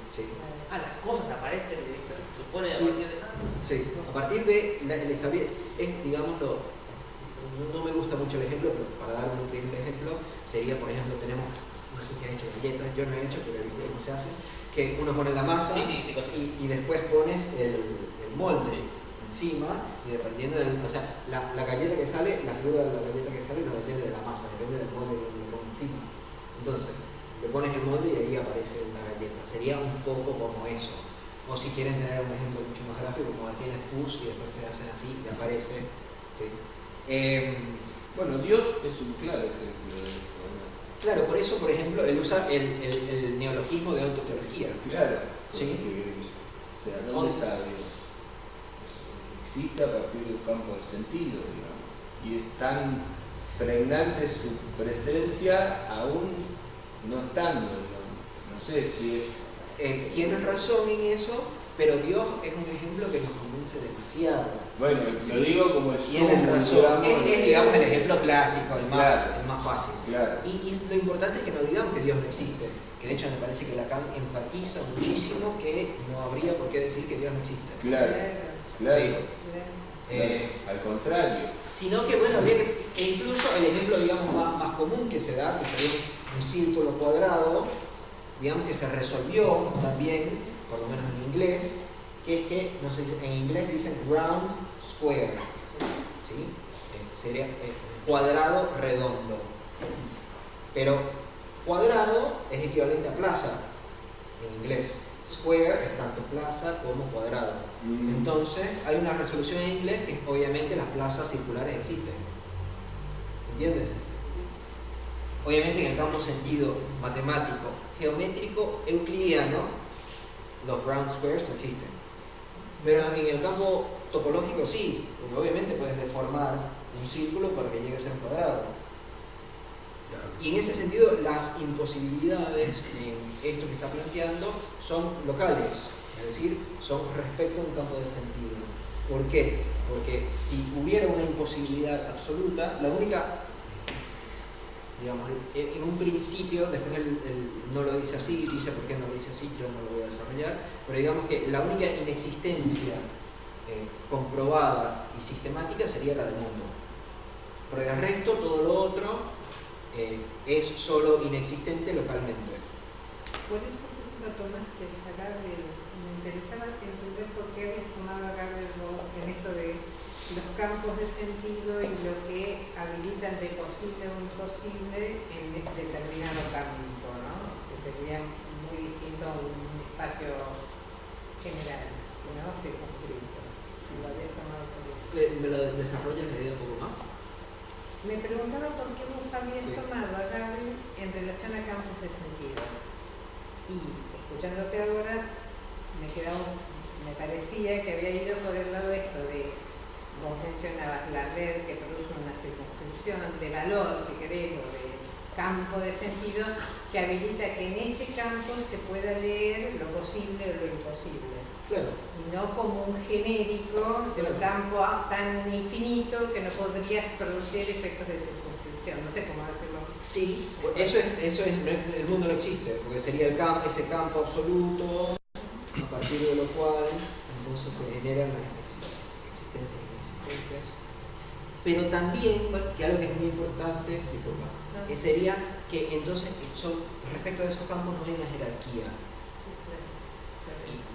Sí. Las cosas aparecen, supone Sí. a partir de... Sí, a partir de el establece, digámoslo, no me gusta mucho el ejemplo, pero para dar un primer ejemplo, sería, por ejemplo, tenemos no sé si has hecho galletas, yo no he hecho, pero he visto cómo se hace, que uno pone la masa y después pones el molde encima y dependiendo del, o sea, la galleta que sale, la figura de la galleta que sale no depende de la masa, depende del molde que uno le pone encima. Entonces, le pones el molde y ahí aparece la galleta. Sería un poco como eso. O si quieren tener un ejemplo mucho más gráfico, como tienes push y después te hacen así y aparece. ¿Sí? Bueno, Dios es un claro ejemplo de esto, ¿no? Claro, por eso, por ejemplo, él usa el neologismo de autoteología. Claro, ¿sí? O sea, ¿dónde está Dios? Existe a partir de un campo de sentido, digamos. Y es tan pregnante su presencia aún no estando, digamos. No sé si es... Tienes razón en eso, pero Dios es un ejemplo que nos convence demasiado. Bueno, ¿sí? lo digo como el tienes razón, digamos, es digamos el ejemplo clásico, el más fácil. Claro. Y lo importante es que no digamos que Dios no existe, que de hecho me parece que Lacan enfatiza muchísimo que no habría por qué decir que Dios no existe. Claro. Sí. Al contrario. Sino que, bueno, habría que, e incluso el ejemplo, digamos, más común que se da, que sería un círculo cuadrado, digamos que se resolvió también, por lo menos en inglés, que es que, no sé, en inglés dicen round square, ¿sí? Sería cuadrado redondo. Pero cuadrado es equivalente a plaza en inglés. Square es tanto plaza como cuadrado. Entonces, hay una resolución en inglés que obviamente las plazas circulares existen. ¿Entienden? Obviamente en el campo sentido matemático, geométrico, euclidiano, los round squares no existen. Pero en el campo topológico sí, porque obviamente puedes deformar un círculo para que llegue a ser un cuadrado. Y en ese sentido, las imposibilidades en esto que está planteando son locales, es decir, son respecto a un campo de sentido. ¿Por qué? Porque si hubiera una imposibilidad absoluta, la única, digamos, en un principio, después él no lo dice así, dice por qué no lo dice así, yo no lo voy a desarrollar, pero digamos que la única inexistencia comprobada y sistemática sería la del mundo. Pero el resto, todo lo otro, es solo inexistente localmente. Por eso tú lo tomaste a Gabriel. Me interesaba entender por qué habías tomado a Gabriel vos en esto de los campos de sentido y lo que habilitan de posible o imposible en determinado campo, ¿no? Que sería muy distinto a un espacio general, sino circunscrito. Si lo habías tomado por eso. ¿Me lo desarrollas la idea un poco más? Me preguntaba por qué vos habías tomado a Gabriel en relación a campos de sentido. Y escuchándote ahora, me parecía que había ido por el lado esto de, vos mencionabas la red que produce una circunscripción de valor, si querés, o de campo de sentido, que habilita que en ese campo se pueda leer lo posible o lo imposible. Claro. Y no como un genérico de un campo tan infinito que no podrías producir efectos de circunscripción. No sé cómo decirlo. Sí, eso es, el mundo no existe, porque sería ese campo absoluto, a partir de lo cual entonces se generan las existencias y inexistencias. Pero también, bueno, que algo que es muy importante, disculpa, sería que entonces respecto a esos campos no hay una jerarquía.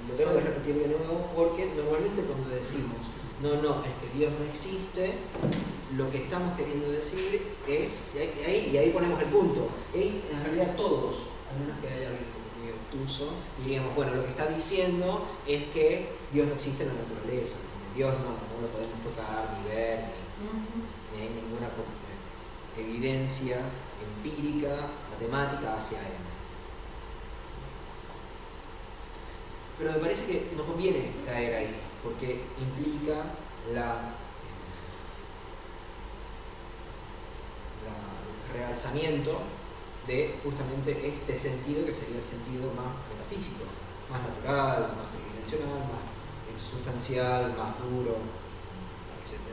Lo tengo que repetir de nuevo porque normalmente cuando decimos no, es que Dios no existe, lo que estamos queriendo decir es, y ahí ponemos el punto, en realidad todos, al menos que haya alguien muy obtuso, diríamos, bueno, lo que está diciendo es que Dios no existe en la naturaleza, Dios no lo podemos tocar, ni ver, ni hay ninguna evidencia empírica, matemática hacia él. Pero me parece que no conviene caer ahí, porque implica el realzamiento de justamente este sentido que sería el sentido más metafísico, más natural, más tridimensional, más sustancial, más duro, etc.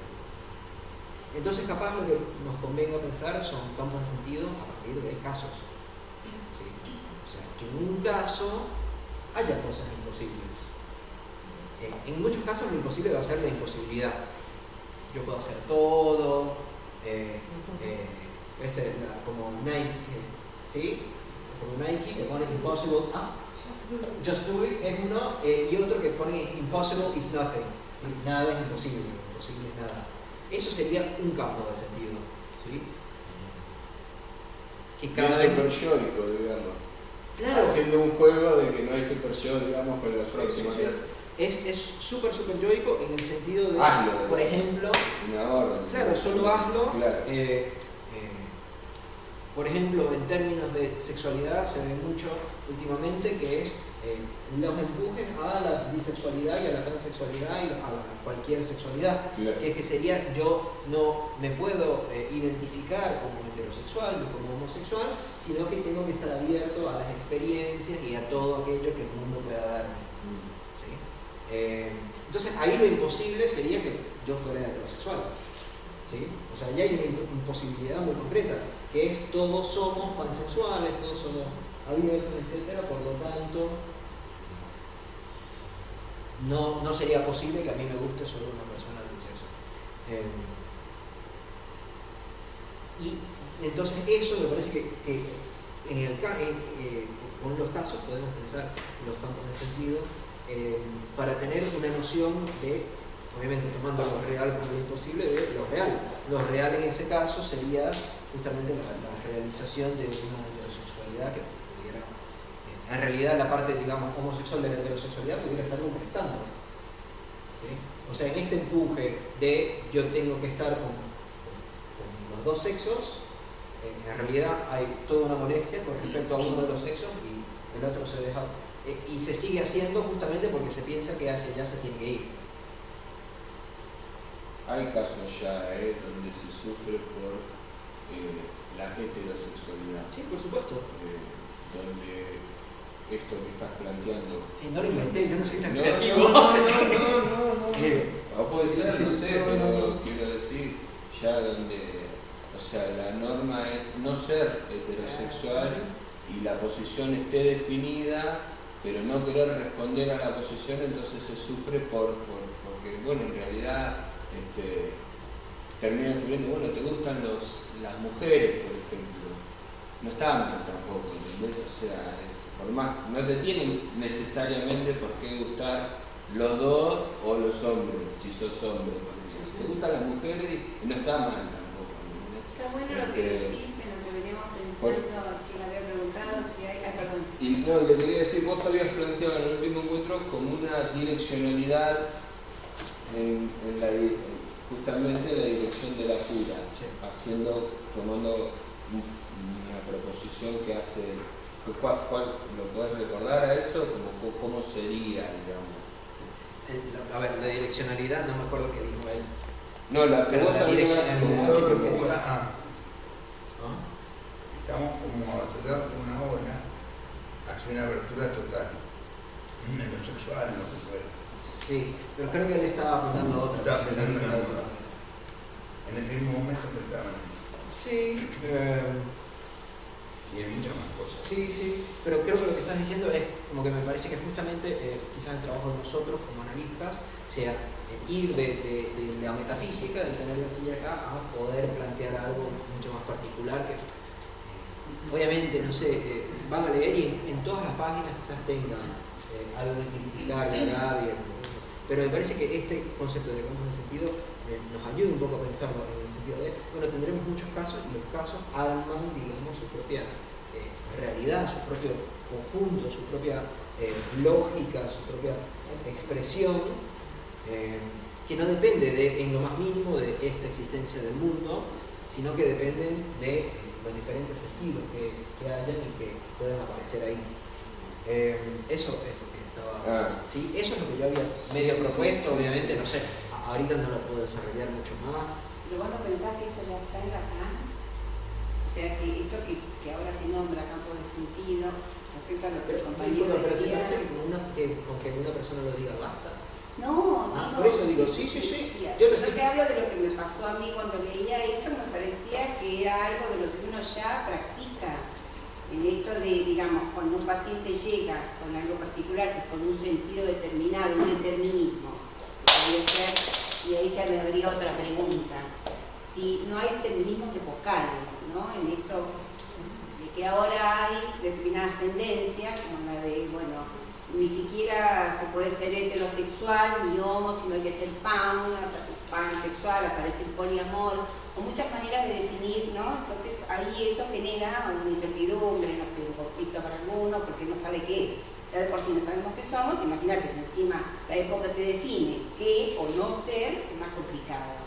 Entonces capaz lo que nos convenga pensar son campos de sentido a partir de casos. ¿Sí? O sea, que en un caso haya cosas imposibles. En muchos casos lo imposible va a ser la imposibilidad. Yo puedo hacer todo, como Nike, ¿sí? como Nike, que pone impossible, just do it es uno, y otro que pone impossible is nothing, ¿sí? Nada es imposible, imposible es nada. Eso sería un campo de sentido, ¿sí? Que cada vez... super yoico, digamos. Claro. Haciendo un juego de que no hay super yo, digamos, con la próxima clase. Es súper yoico en el sentido de, hazlo, por ejemplo, una orden. claro, solo hazlo. Claro. Por ejemplo, en términos de sexualidad se ve mucho últimamente que es los empujes a la bisexualidad y a la pansexualidad y a cualquier sexualidad. Claro. Que sería, yo no me puedo identificar como heterosexual ni como homosexual, sino que tengo que estar abierto a las experiencias y a todo aquello que el mundo pueda darme. Entonces ahí lo imposible sería que yo fuera heterosexual, ¿sí? O sea, ya hay una imposibilidad muy concreta, que es todos somos pansexuales, todos somos abiertos, etc. Por lo tanto, no sería posible que a mí me guste solo una persona del sexo. Y entonces eso me parece que con los casos podemos pensar en los campos de sentido, para tener una noción de, obviamente tomando lo real como lo imposible, de lo real. Lo real en ese caso sería justamente la realización de una heterosexualidad que pudiera, en realidad la parte, digamos, homosexual de la heterosexualidad pudiera estar completando, ¿sí? O sea, en este empuje de yo tengo que estar con los dos sexos, en realidad hay toda una molestia con respecto a uno de los sexos y el otro se deja, y se sigue haciendo justamente porque se piensa que hacia allá se tiene que ir. Hay casos ya donde se sufre por la heterosexualidad. Sí, por supuesto. Donde esto que estás planteando. Sí, no lo inventé, yo no soy tan No, creativo. No puede ser, sí, no sé, no, pero no. quiero decir, ya donde, o sea, la norma es no ser heterosexual y la posición esté definida, pero no querer responder a la posición, entonces se sufre porque, bueno, en realidad termina descubriendo, bueno, te gustan las mujeres, por ejemplo. No está mal tampoco, ¿entendés? O sea, por más, no te tienen necesariamente por qué gustar los dos o los hombres, si sos hombre, por ejemplo. Te gustan las mujeres y no está mal tampoco, ¿entendés? Está bueno lo que decís, en lo que veníamos pensando, que le había preguntado si hay... perdón. Y no, le quería decir, vos habías planteado en el último encuentro como una direccionalidad justamente en la dirección de la cura, Sí. tomando una proposición que hace, ¿cuál lo podés recordar a eso? ¿Cómo sería, digamos? A ver, la direccionalidad, no me acuerdo qué dijo él. No, la que Pero vos la habías direccionalidad. Todo creo que empuja dijo. a. Estamos como acelerados con una ola hacia una abertura total, menos sexual, lo que fuera. Sí, pero creo que él estaba apuntando a otra Estaba cosa. pensando en una moda. En ese mismo momento pensaban en eso. Sí, Y en muchas más cosas. sí, pero creo que lo que estás diciendo es como que me parece que justamente quizás el trabajo de nosotros como analistas sea ir de la metafísica, del tener la silla acá, a poder plantear algo mucho más particular que obviamente, no sé, van a leer y en todas las páginas quizás tengan algo de criticar de Gabriel, pero me parece que este concepto de campos de sentido nos ayuda un poco a pensarlo en el sentido de, bueno, tendremos muchos casos y los casos arman, digamos, su propia realidad, su propio conjunto, su propia lógica, su propia expresión, que no depende en lo más mínimo de esta existencia del mundo, sino que dependen de los diferentes estilos que hayan y que puedan aparecer ahí. Eso es lo que estaba... Sí, eso es lo que yo había medio propuesto, obviamente, no sé, ahorita no lo puedo desarrollar mucho más. Pero vos no pensás que eso ya está en Lacan. O sea, que esto que ahora se nombra campo de sentido, respecto a lo que el compañero Pero ¿te decía... parece que con que una persona lo diga basta? No, por eso digo, sí. Yo te hablo de lo que me pasó a mí cuando leía esto, me parecía que era algo de lo que uno ya practica. En esto de, digamos, cuando un paciente llega con algo particular, que es con un sentido determinado, un determinismo, que podría ser, y ahí se me abría otra pregunta. Si no hay determinismos epocales, ¿no? En esto de que ahora hay determinados determinadas tendencias, como la de, bueno, ni siquiera se puede ser heterosexual ni homo, sino hay que ser pansexual, aparece el poliamor, o muchas maneras de definir, ¿no? Entonces ahí eso genera una incertidumbre, no sé, un conflicto para alguno, porque no sabe qué es. Ya de por sí no sabemos qué somos, imagínate si encima la época te define qué o no ser, es más complicado.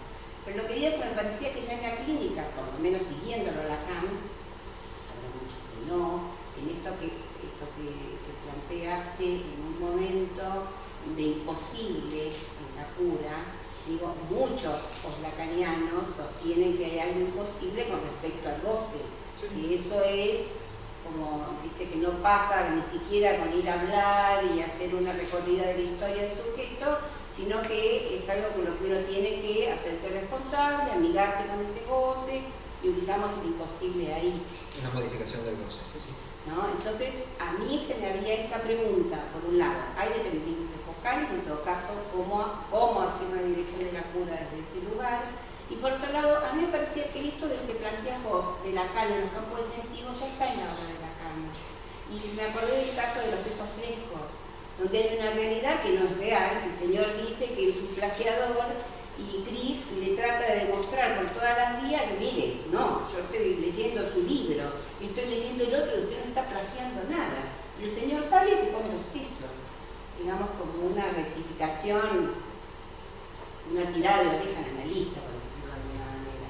Pero lo que digo es que me parecía que ya en la clínica, por lo menos siguiéndolo a Lacan, habla mucho que no, en esto que planteaste en un momento de imposible en la cura, digo, muchos poslacanianos sostienen que hay algo imposible con respecto al goce, y eso es como, viste, que no pasa ni siquiera con ir a hablar y hacer una recorrida de la historia del sujeto, sino que es algo con lo que uno tiene que hacerse responsable, amigarse con ese goce, y ubicamos el imposible ahí. Una modificación del goce, sí, sí. ¿No? Entonces, a mí se me había esta pregunta, por un lado, hay determinismos epocales, en todo caso, cómo hacer una dirección de la cura desde ese lugar, y por otro lado, a mí me parecía que esto de lo que planteas vos, de Lacan en los campos de sentido, ya está en la obra de Lacan. Y me acordé del caso de los sesos frescos, donde hay una realidad que no es real, que el señor dice que es un plagiador, y Chris le trata de demostrar por todas las vías que, mire, no, yo estoy leyendo su libro, estoy leyendo el otro y usted no está plagiando nada. Y el señor sale y se come los sesos, digamos como una rectificación, una tirada de oreja en analista, por decirlo de alguna manera.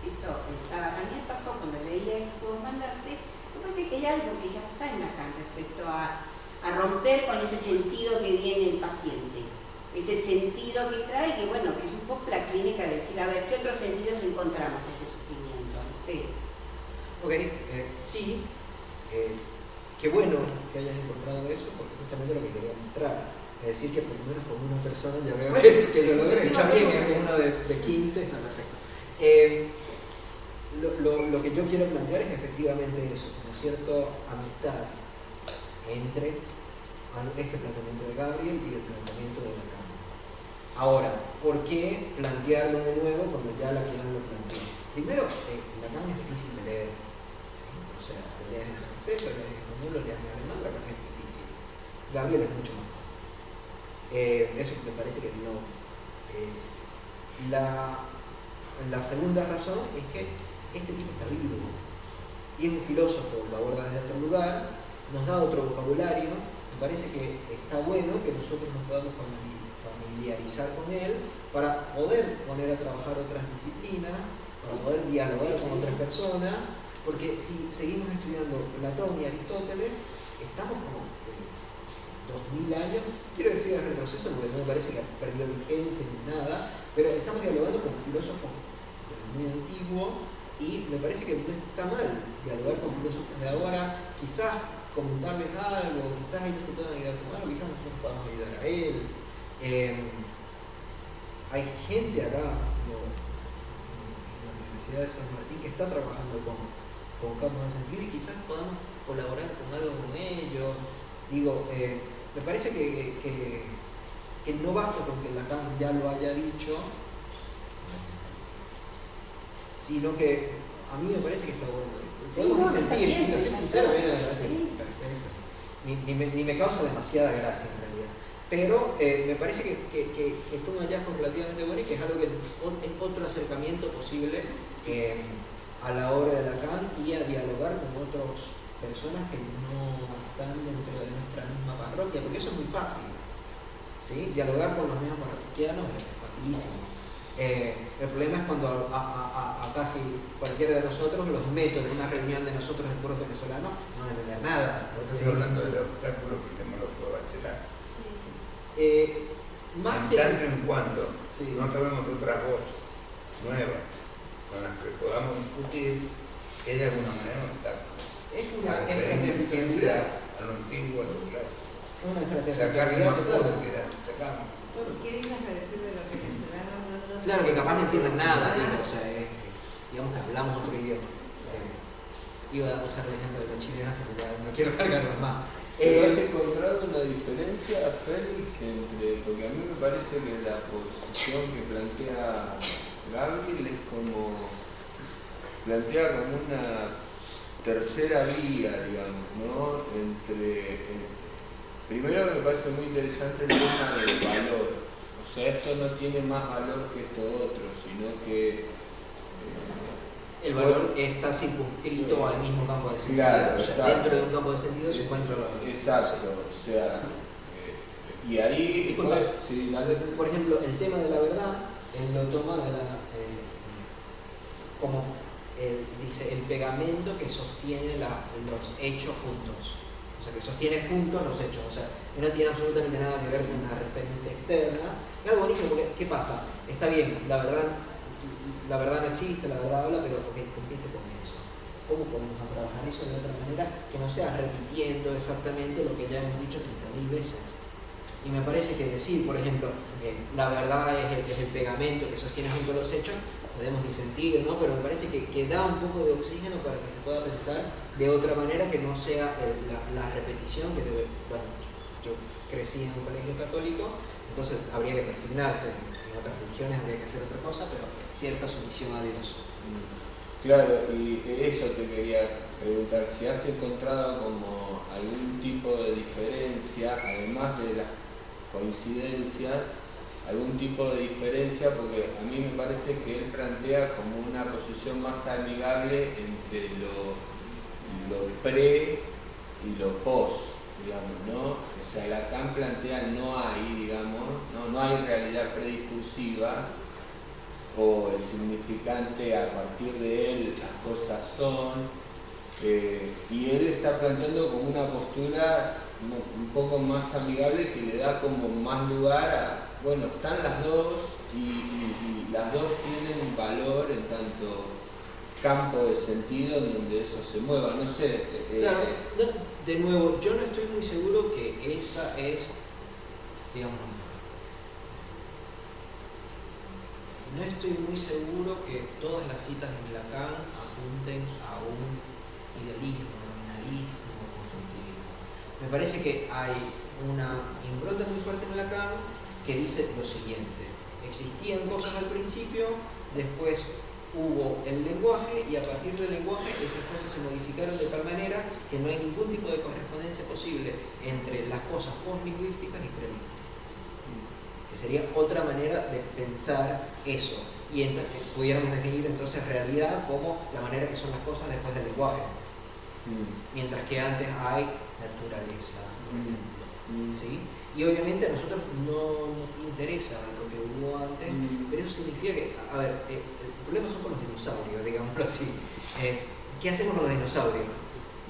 Eso pensaba, a mí me pasó cuando leía esto que vos mandaste, me parece que hay algo que ya está en Lacan respecto a romper con ese sentido que viene el paciente. Ese sentido que trae, que bueno, que es un poco la clínica de decir, a ver, ¿qué otros sentidos le encontramos a este sufrimiento? No sé. Ok, sí, qué bueno que hayas encontrado eso, porque justamente lo que quería mostrar. Es decir, que por lo menos con una persona ya veo que lo logré, está bien, es uno de 15, está perfecto. Lo que yo quiero plantear es efectivamente eso, ¿no es cierto? Amistad entre este planteamiento de Gabriel y el planteamiento de Lacan. Ahora, ¿por qué plantearlo de nuevo cuando ya Lacan lo planteó? Primero, Lacan es difícil de leer, ¿sí? O sea, lo leas en francés, lo leas en español, lo leas en alemán, Lacan es difícil. Gabriel es mucho más fácil. Eso me parece que no. La segunda razón es que este tipo está vivo y es un filósofo, lo aborda desde otro lugar, nos da otro vocabulario. Me parece que está bueno que nosotros nos podamos familiarizar con él para poder poner a trabajar otras disciplinas, para poder dialogar con otras personas, porque si seguimos estudiando Platón y Aristóteles, estamos como 2000 años, quiero decir el retroceso porque no me parece que ha perdido vigencia ni nada, pero estamos dialogando con filósofos muy antiguos y me parece que no está mal dialogar con filósofos de ahora, quizás comentarles algo, quizás ellos te puedan ayudar con algo, quizás nosotros podamos ayudar a él. Hay gente acá en la Universidad de San Martín que está trabajando con campos de sentido y quizás podamos colaborar con algo con ellos. Digo, me parece que no basta con que Lacan ya lo haya dicho, sino que a mí me parece que está bueno. Podemos disentir, si no soy sincero, a mí me parece perfecto. Ni me causa demasiada gracia en realidad. Pero me parece que fue un hallazgo relativamente bueno y que es algo que es otro acercamiento posible a la obra de Lacan y a dialogar con otras personas que no están dentro de nuestra misma parroquia, porque eso es muy fácil, ¿sí? Dialogar con los mismos parroquianos es facilísimo. El problema es cuando a casi cualquiera de nosotros los meto en una reunión de nosotros de puros venezolanos, no van a entender nada. No estoy hablando del obstáculo epistemológico de Bachelard. Más en que tanto en cuanto sí. no tomemos otras voces nuevas con las que podamos discutir, que haya de alguna manera un obstáculo. Es una referencia siempre estrategia. a lo antiguo, a lo clásico. Es una estrategia. Sacarle más poder que sacamos. ¿Qué ibas a decir de los venezolanos? Claro que capaz no entienden nada, digo, o sea, digamos que hablamos otro idioma. Iba a usar el ejemplo de los chilenos, pero ya no quiero cargarlos más. ¿Has encontrado una diferencia, Félix, entre, porque a mí me parece que la posición que plantea Gabriel es como, plantea como una tercera vía, digamos, ¿no? primero me parece muy interesante el tema del valor. O sea, esto no tiene más valor que esto otro, sino que el valor está circunscrito al mismo campo de sentido. Claro, o sea, exacto. dentro de un campo de sentido se encuentra el valor. Exacto, o sea, y ahí Disculpa, pues, sí, dale. por ejemplo, el tema de la verdad, él lo toma de como dice, el pegamento que sostiene los hechos juntos. O sea, que sostiene juntos los hechos. O sea, que no tiene absolutamente nada que ver con una referencia externa. Es algo buenísimo porque, ¿qué pasa? Está bien, la verdad no existe, la verdad habla, pero ¿con qué se pone eso? ¿Cómo podemos trabajar eso de otra manera que no sea repitiendo exactamente lo que ya hemos dicho 30.000 veces? Y me parece que decir, por ejemplo, la verdad es el pegamento que sostiene junto a los hechos, podemos disentir, ¿no? Pero me parece que da un poco de oxígeno para que se pueda pensar de otra manera que no sea la repetición que debe. Bueno, yo crecí en un colegio católico, entonces habría que persignarse. En otras religiones habría que hacer otra cosa, pero cierta sumisión a Dios. Claro, y eso te quería preguntar, si has encontrado como algún tipo de diferencia, además de la coincidencia, algún tipo de diferencia, porque a mí me parece que él plantea como una posición más amigable entre lo pre y lo post, digamos, ¿no? O sea, Lacan plantea no hay, digamos, no hay realidad prediscursiva, o el significante a partir de él las cosas son, y él está planteando como una postura un poco más amigable que le da como más lugar a, bueno, están las dos y las dos tienen valor en tanto campo de sentido en donde eso se mueva, no sé. Claro, de nuevo, yo no estoy muy seguro que esa es, digamos, no estoy muy seguro que todas las citas en Lacan apunten a un idealismo, nominalismo o constructivismo. Me parece que hay una impronta muy fuerte en Lacan que dice lo siguiente: existían cosas al principio, después hubo el lenguaje y a partir del lenguaje esas cosas se modificaron de tal manera que no hay ningún tipo de correspondencia posible entre las cosas postlingüísticas y prelingüísticas. Que sería otra manera de pensar eso. Y pudiéramos definir entonces realidad como la manera que son las cosas después del lenguaje. Mientras que antes hay naturaleza, por ejemplo. ¿Sí? Y obviamente a nosotros no nos interesa lo que hubo antes, pero eso significa que, a ver, el problema son con los dinosaurios, digámoslo así. ¿Qué hacemos con los dinosaurios?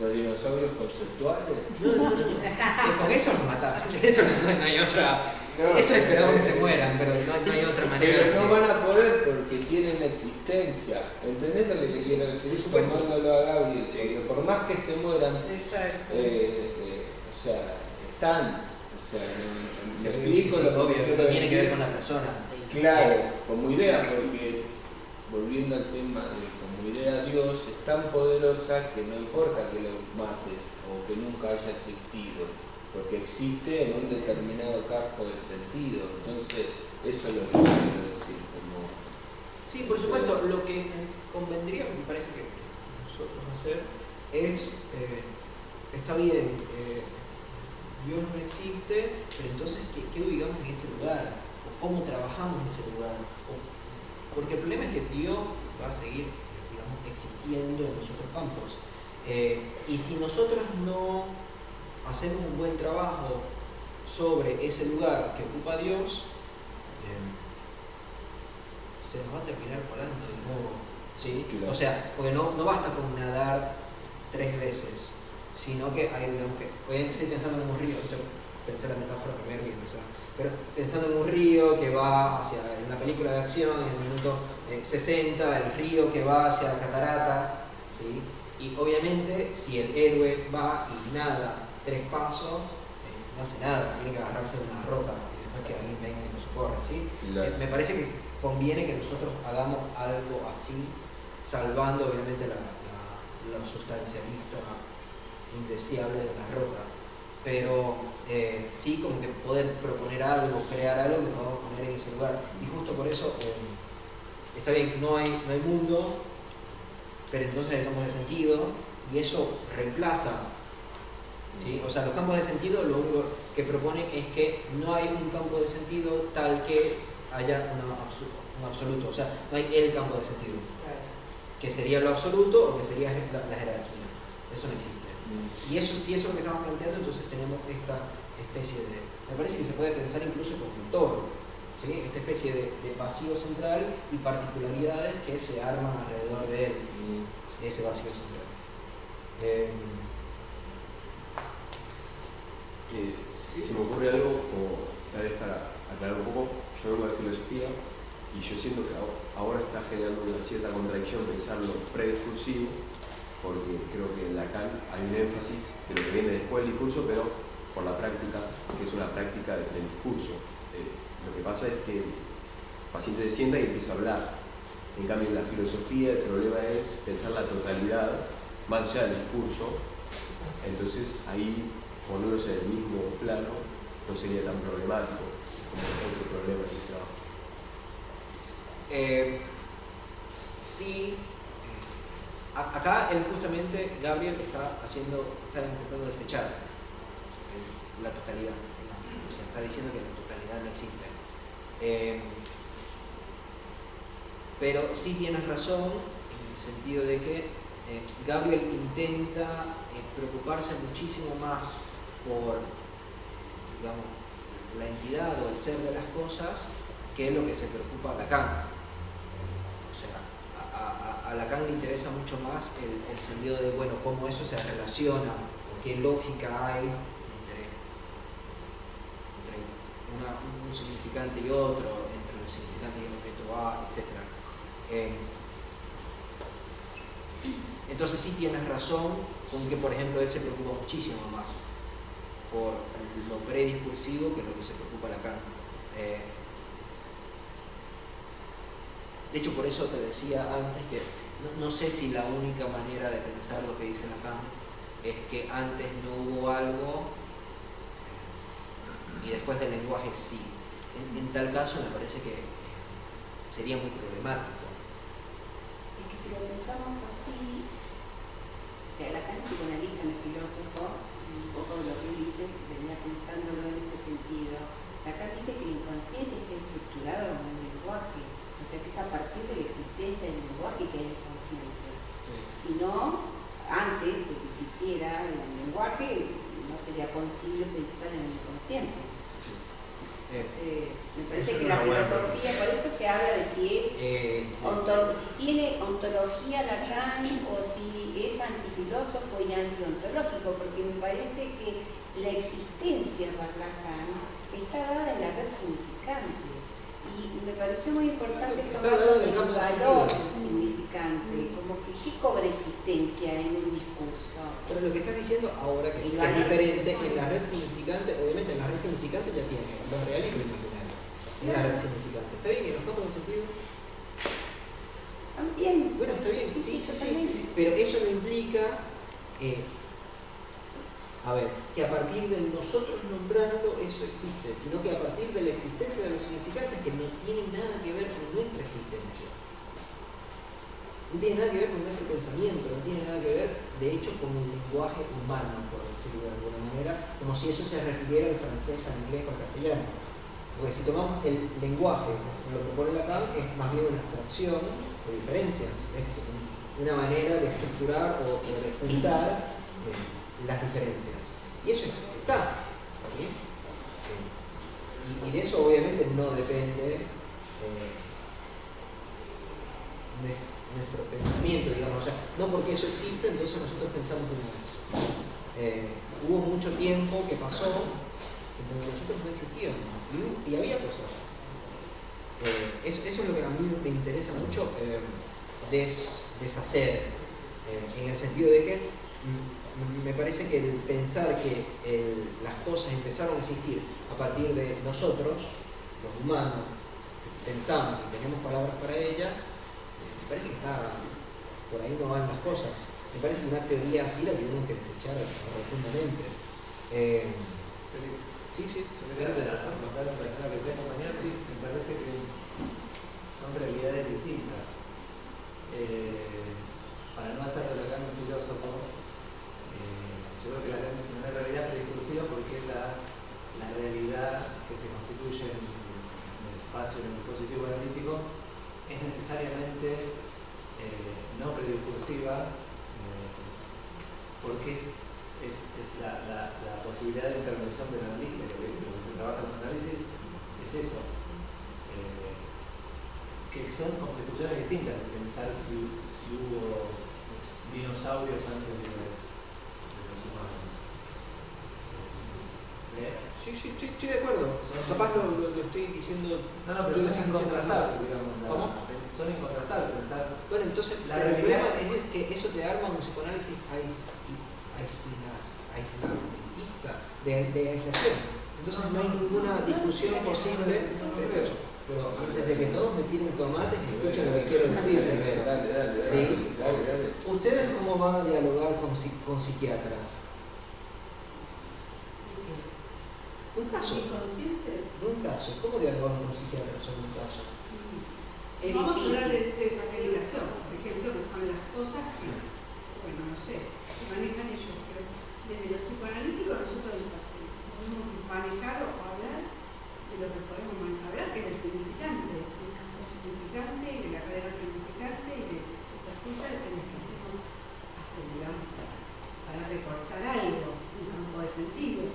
¿Los dinosaurios conceptuales? No. Con eso los matamos. Eso no hay otra. No, eso esperamos que se mueran, pero no hay otra manera. Pero no van a poder porque tienen existencia. ¿Entendés lo que se quiere decir? Tomándolo a Gabriel. Porque por más que se mueran, o sea, están. O sea, me explico lo que obvio, quiero no tiene que ver decir. con la persona. Claro, como idea, porque volviendo al tema de como idea Dios es tan poderosa que no importa que lo mates o que nunca haya existido, porque existe en un determinado campo de sentido. Entonces, eso es lo que quiero decir. Como, Sí, por supuesto, lo que convendría, me parece que nosotros hacer es, está bien, Dios no existe, pero entonces, ¿qué ubicamos en ese lugar? ¿O cómo trabajamos en ese lugar? Porque el problema es que Dios va a seguir, digamos, existiendo en los otros campos. Y si nosotros no hacemos un buen trabajo sobre ese lugar que ocupa Dios, se nos va a terminar colando de nuevo, ¿sí? Claro. O sea, porque no basta con nadar 3 veces, sino que hay, digamos que, obviamente estoy pensando en un río, yo pensé la metáfora primero y empezar, pero pensando en un río que va hacia, en una película de acción, en el minuto 60, el río que va hacia la catarata, ¿sí? Y obviamente si el héroe va y nada 3 pasos, no hace nada, tiene que agarrarse de una roca y después que alguien venga y lo socorra, ¿sí? Claro. Me parece que conviene que nosotros hagamos algo así, salvando obviamente lo sustancialista indeseable de la roca, pero sí como que poder proponer algo, crear algo que podamos poner en ese lugar. Y justo por eso, está bien, no hay mundo, pero entonces hay campos de sentido, y eso reemplaza, ¿sí? o sea, los campos de sentido lo único que proponen es que no hay un campo de sentido tal que haya un absoluto, o sea, no hay el campo de sentido, que sería lo absoluto o que sería la jerarquía. Eso no existe. Y eso, si eso es lo que estamos planteando, entonces tenemos esta especie de... Me parece que se puede pensar incluso como un toro, ¿sí? Esta especie de vacío central y particularidades que se arman alrededor de él, de ese vacío central. Si me ocurre algo, o tal vez para aclarar un poco, yo vengo de filosofía y yo siento que ahora está generando una cierta contradicción pensar lo prediscursivo, porque creo que en Lacan hay un énfasis de lo que viene después del discurso, pero por la práctica, que es una práctica del discurso. Lo que pasa es que el paciente se sienta y empieza a hablar. En cambio, en la filosofía el problema es pensar la totalidad, más allá del discurso. Entonces, ahí, ponerlos en el mismo plano, no sería tan problemático como otro problema que se da. Sí. Acá justamente Gabriel está intentando desechar la totalidad, digamos. O sea, está diciendo que la totalidad no existe. Pero sí tienes razón en el sentido de que Gabriel intenta preocuparse muchísimo más por, digamos, la entidad o el ser de las cosas que es lo que se preocupa a Lacan. O sea, a Lacan le interesa mucho más el sentido de, bueno, cómo eso se relaciona o qué lógica hay entre un significante y otro, entre un significante y un objeto A, etc. Entonces sí tienes razón con que, por ejemplo, él se preocupa muchísimo más por lo prediscursivo que lo que se preocupa Lacan. De hecho, por eso te decía antes que no sé si la única manera de pensar lo que dice Lacan es que antes no hubo algo y después del lenguaje sí. En tal caso me parece que sería muy problemático. Es que si lo pensamos así, o sea, Lacan es psicoanalista, no es filósofo, un poco de lo que él dice, venía pensándolo en este sentido. Lacan dice que el inconsciente está estructurado como un lenguaje. O sea que es a partir de la existencia del lenguaje que hay inconsciente. Si no, antes de que existiera el lenguaje, no sería posible pensar en el inconsciente. Entonces, me parece que la filosofía, por eso se habla de si es si tiene ontología Lacan o si es antifilósofo y antiontológico, porque me parece que la existencia para Lacan está dada en la red significante. Y me pareció muy importante tomar el valor significante, como que ¿qué cobra existencia en un discurso? Pero lo que estás diciendo ahora que es diferente en la red significante, obviamente en la red significante ya tiene lo real y lo imaginario. En la red significante. ¿Está bien? ¿Y en los campos de sentido? También. Bueno, está bien, sí. Pero eso no implica que a partir de nosotros nombrarlo eso existe, sino que a partir de la existencia de los significantes que no tienen nada que ver con nuestra existencia. No tiene nada que ver con nuestro pensamiento, no tiene nada que ver, de hecho, con el lenguaje humano, por decirlo de alguna manera, como si eso se refiriera al francés, al inglés o al castellano. Porque si tomamos el lenguaje, lo que propone Lacan, es más bien una abstracción de diferencias, es una manera de estructurar o de juntar las diferencias. Y eso está. ¿Sí? Y de eso obviamente no depende nuestro pensamiento, digamos. O sea, no porque eso existe, entonces nosotros pensamos como eso. Hubo mucho tiempo que pasó en donde nosotros no existíamos y había cosas. Eso es lo que a mí me interesa mucho deshacer, en el sentido de que me parece que el pensar que las cosas empezaron a existir a partir de nosotros, los humanos, pensamos y tenemos palabras para ellas, me parece que está por ahí no van las cosas. Me parece que una teoría así la tenemos que desechar rotundamente. Sí. La persona que sea compañero, sí, me parece que son realidades distintas. Para no hacer de Lacan un filósofo, yo creo que Lacan es una realidad prediscursiva porque la realidad que se constituye en el espacio, en el dispositivo analítico, es necesariamente no prediscursiva, porque es la posibilidad de intervención del analista. Lo que se trabaja en el análisis es eso, que son constituciones distintas de pensar si hubo dinosaurios antes de los humanos. Sí, estoy de acuerdo. Capaz lo estoy diciendo. No, pero son incontrastables, digamos. ¿Cómo? Son incontrastables pensar. Bueno, entonces, el problema es que eso te arma un psicoanálisis aislantista, de aislación. Entonces no hay ninguna discusión posible. Pero antes de que todos me tiren tomates, escuchen lo que quiero decir primero. Dale. ¿Sí? ¿Ustedes cómo van a dialogar con psiquiatras? Un caso. Un caso. ¿Cómo dialogar con psiquiatras sobre un caso? Vamos a hablar de la medicación, por ejemplo, que son las cosas que, bueno, no sé, que manejan ellos, pero desde lo psicoanalítico nosotros podemos manejar o hablar de lo que podemos hablar, que es del significante, del campo significante y de la cadena significante y de estas cosas en las que hacemos hacer, digamos, para recortar algo, un campo de sentido.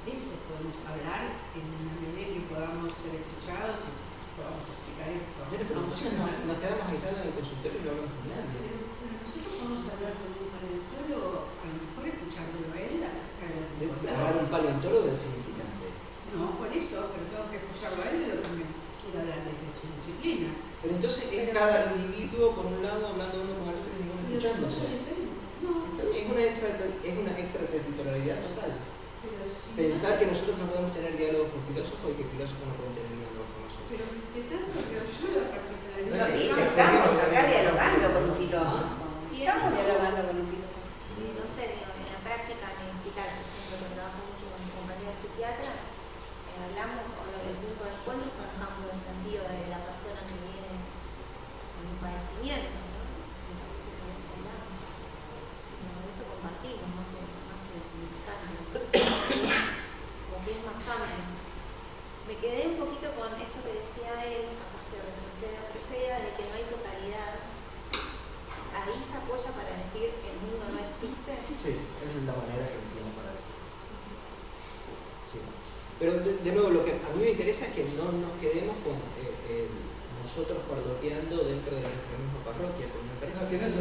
De eso podemos hablar en la medida que podamos ser escuchados y podamos explicar esto. Pero entonces nos quedamos aislados en el consultorio y no hablamos con nadie. Pero nosotros podemos hablar con un paleontólogo, a lo mejor escuchándolo a él acerca de Hablar un paleontólogo del significante. No, por eso, pero tengo que escucharlo a él de lo que me quiero hablar desde su disciplina. Pero entonces es cada individuo por un lado hablando uno con el otro y ninguno escuchándose. No. Es una extraterritorialidad total. Si pensar que nosotros no podemos tener diálogos con filósofos y que filósofos no pueden tener diálogos con nosotros. Pero respetando, pero yo la particularidad. Lo de dicho, estamos acá dialogando con un filósofo. Estamos dialogando con un filósofo. Y no sé, digo, en la práctica, en el hospital, por ejemplo, que trabajo mucho con mi compañera psiquiatra, hablamos, o el punto de encuentro son los campos de sentido de la persona que viene con un padecimiento, ¿no? Me parece que de eso hablamos. De eso compartimos, más que como que es más amplio. Me quedé un poquito con esto que decía él, capaz que retrocede a esta idea de que no hay totalidad. Ahí se apoya para decir que el mundo no existe. Sí, esa es la manera que entiendo para decir. Sí. Pero de nuevo, lo que a mí me interesa es que no nos quedemos con nosotros guardoteando dentro de nuestra misma parroquia, porque me parece que no es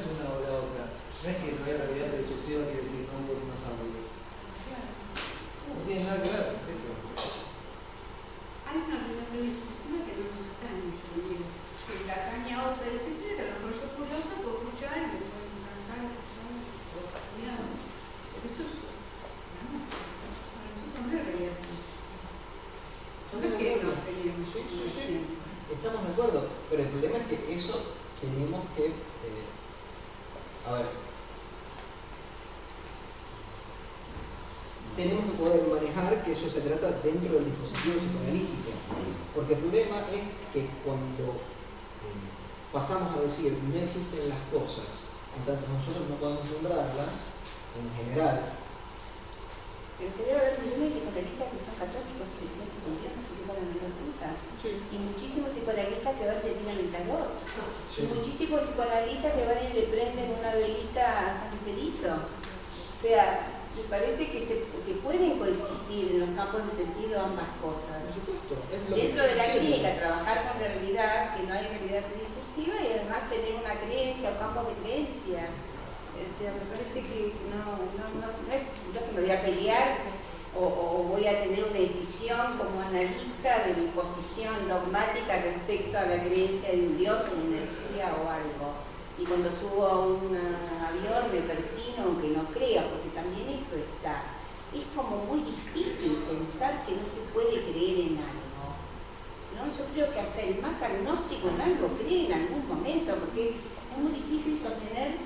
una o la otra. No es que no hay realidad discursiva que decir no hubo dinosaurios. No tiene nada que ver con eso. Hay una realidad discursiva que no nos está en mucho dinero. Que la caña a otra disciplina que a lo mejor yo curiosa puedo escuchar y me puede encantar escuchar o estudiar. Pero esto es la nuestra. Para nosotros no es realidad discursiva. No es que nos peleemos con la ciencia. Estamos de acuerdo, pero el problema es que eso tenemos que tenemos que poder manejar que eso se trata dentro del dispositivo psicoanalítico. Porque el problema es que cuando pasamos a decir no existen las cosas, en tanto nosotros no podemos nombrarlas, en general. Pero que debe haber millones de psicoanalistas que son católicos y creyentes en Dios, no te quepa la menor duda. Sí. Y muchísimos psicoanalistas que ahora se tiran el tarot. Sí. Y muchísimos psicoanalistas que van y le prenden una velita a San Esperito. O sea, me parece que pueden coexistir en los campos de sentido ambas cosas. Dentro de la clínica, trabajar con la realidad, que no hay realidad discursiva, y además tener una creencia o campos de creencias. O sea, me parece que no es lo que me voy a pelear o voy a tener una decisión como analista de mi posición dogmática respecto a la creencia de un Dios, una energía o algo. Y cuando subo a un avión me persino aunque no crea, porque también eso está. Es como muy difícil pensar que no se puede creer en algo, ¿no? Yo creo que hasta el más agnóstico en algo cree en algún momento, porque es muy difícil sostener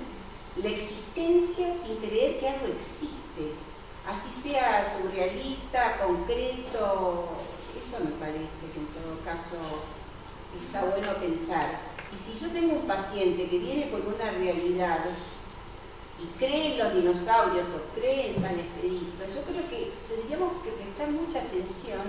la existencia sin creer que algo existe. Así sea surrealista, concreto, eso me parece que en todo caso está bueno pensar. Y si yo tengo un paciente que viene con una realidad y cree en los dinosaurios o cree en San Expedito, yo creo que tendríamos que prestar mucha atención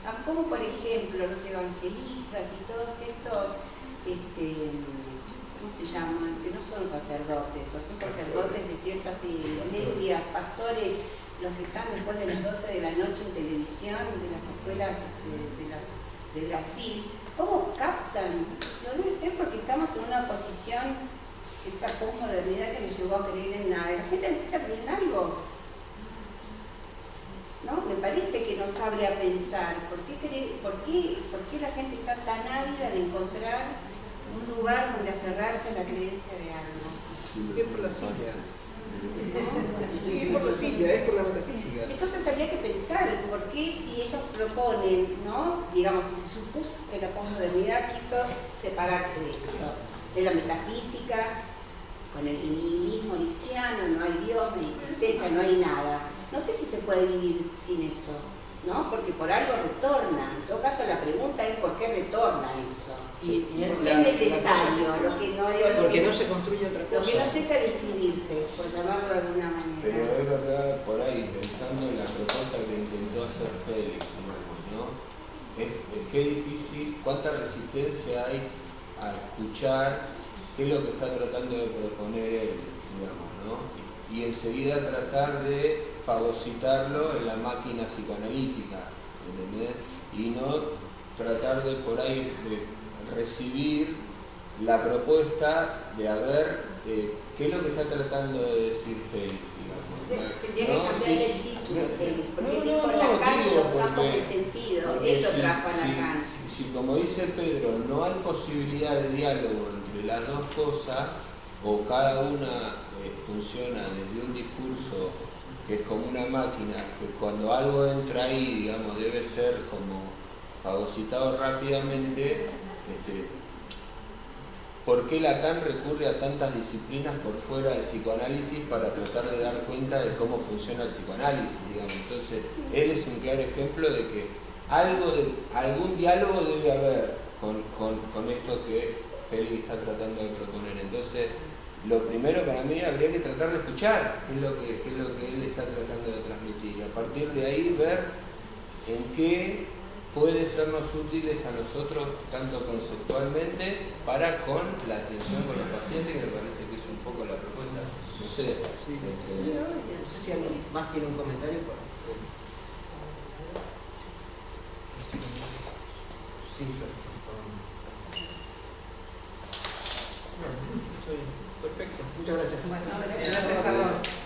a cómo, por ejemplo, los evangelistas y todos estos, ¿cómo se llaman? Que no son sacerdotes, o son sacerdotes de ciertas iglesias, pastores, los que están después de las 12 de la noche en televisión, de las escuelas de Brasil, ¿cómo captan? No debe ser porque estamos en una posición, esta posmodernidad que nos llevó a creer en nada. La gente necesita creer en algo, ¿no? Me parece que nos abre a pensar por qué la gente está tan ávida de encontrar un lugar donde aferrarse a la creencia de algo. Es por la silla. Sí, es por la silla, es por la metafísica. Entonces habría que pensar por qué si ellos proponen, ¿no? Digamos, si se supuso que la posmodernidad quiso separarse de esto, de la metafísica, con el nihilismo nietzscheano, no hay Dios, no hay existencia, no hay nada. No sé si se puede vivir sin eso, ¿no? Porque por algo retorna. En todo caso, la pregunta es por qué retorna eso. Porque es necesario, lo que no es. Porque no se construye otra cosa. Lo que no cesa de inscribirse, por llamarlo de alguna manera. Pero es verdad, por ahí, pensando en la propuesta que intentó hacer Félix, ¿no? Es que difícil, cuánta resistencia hay a escuchar qué es lo que está tratando de proponer él, digamos, ¿no? Y enseguida tratar de fagocitarlo en la máquina psicoanalítica, ¿entendés? Y no tratar de por ahí de recibir la propuesta de ver qué es lo que está tratando de decir Félix, digamos. Tendría que cambiar el título, Félix, porque dijo Lacan y los campos de sentido, él lo trajo a Lacan. Si como dice Pedro, no hay posibilidad de diálogo entre las dos cosas, o cada una funciona desde un discurso que es como una máquina, que cuando algo entra ahí, digamos, debe ser como fagocitado rápidamente, ¿por qué Lacan recurre a tantas disciplinas por fuera del psicoanálisis para tratar de dar cuenta de cómo funciona el psicoanálisis, digamos? Entonces, él es un claro ejemplo de que algún diálogo debe haber con esto que Félix está tratando de proponer. Entonces, lo primero para mí habría que tratar de escuchar qué es lo que él está tratando de transmitir, y a partir de ahí ver en qué puede sernos útiles a nosotros, tanto conceptualmente, para con la atención con los pacientes, que me parece que es un poco la propuesta. No sé. Sí, no sé si alguien más tiene un comentario. Sí, perfecto. Muchas gracias. Bueno, gracias a vos.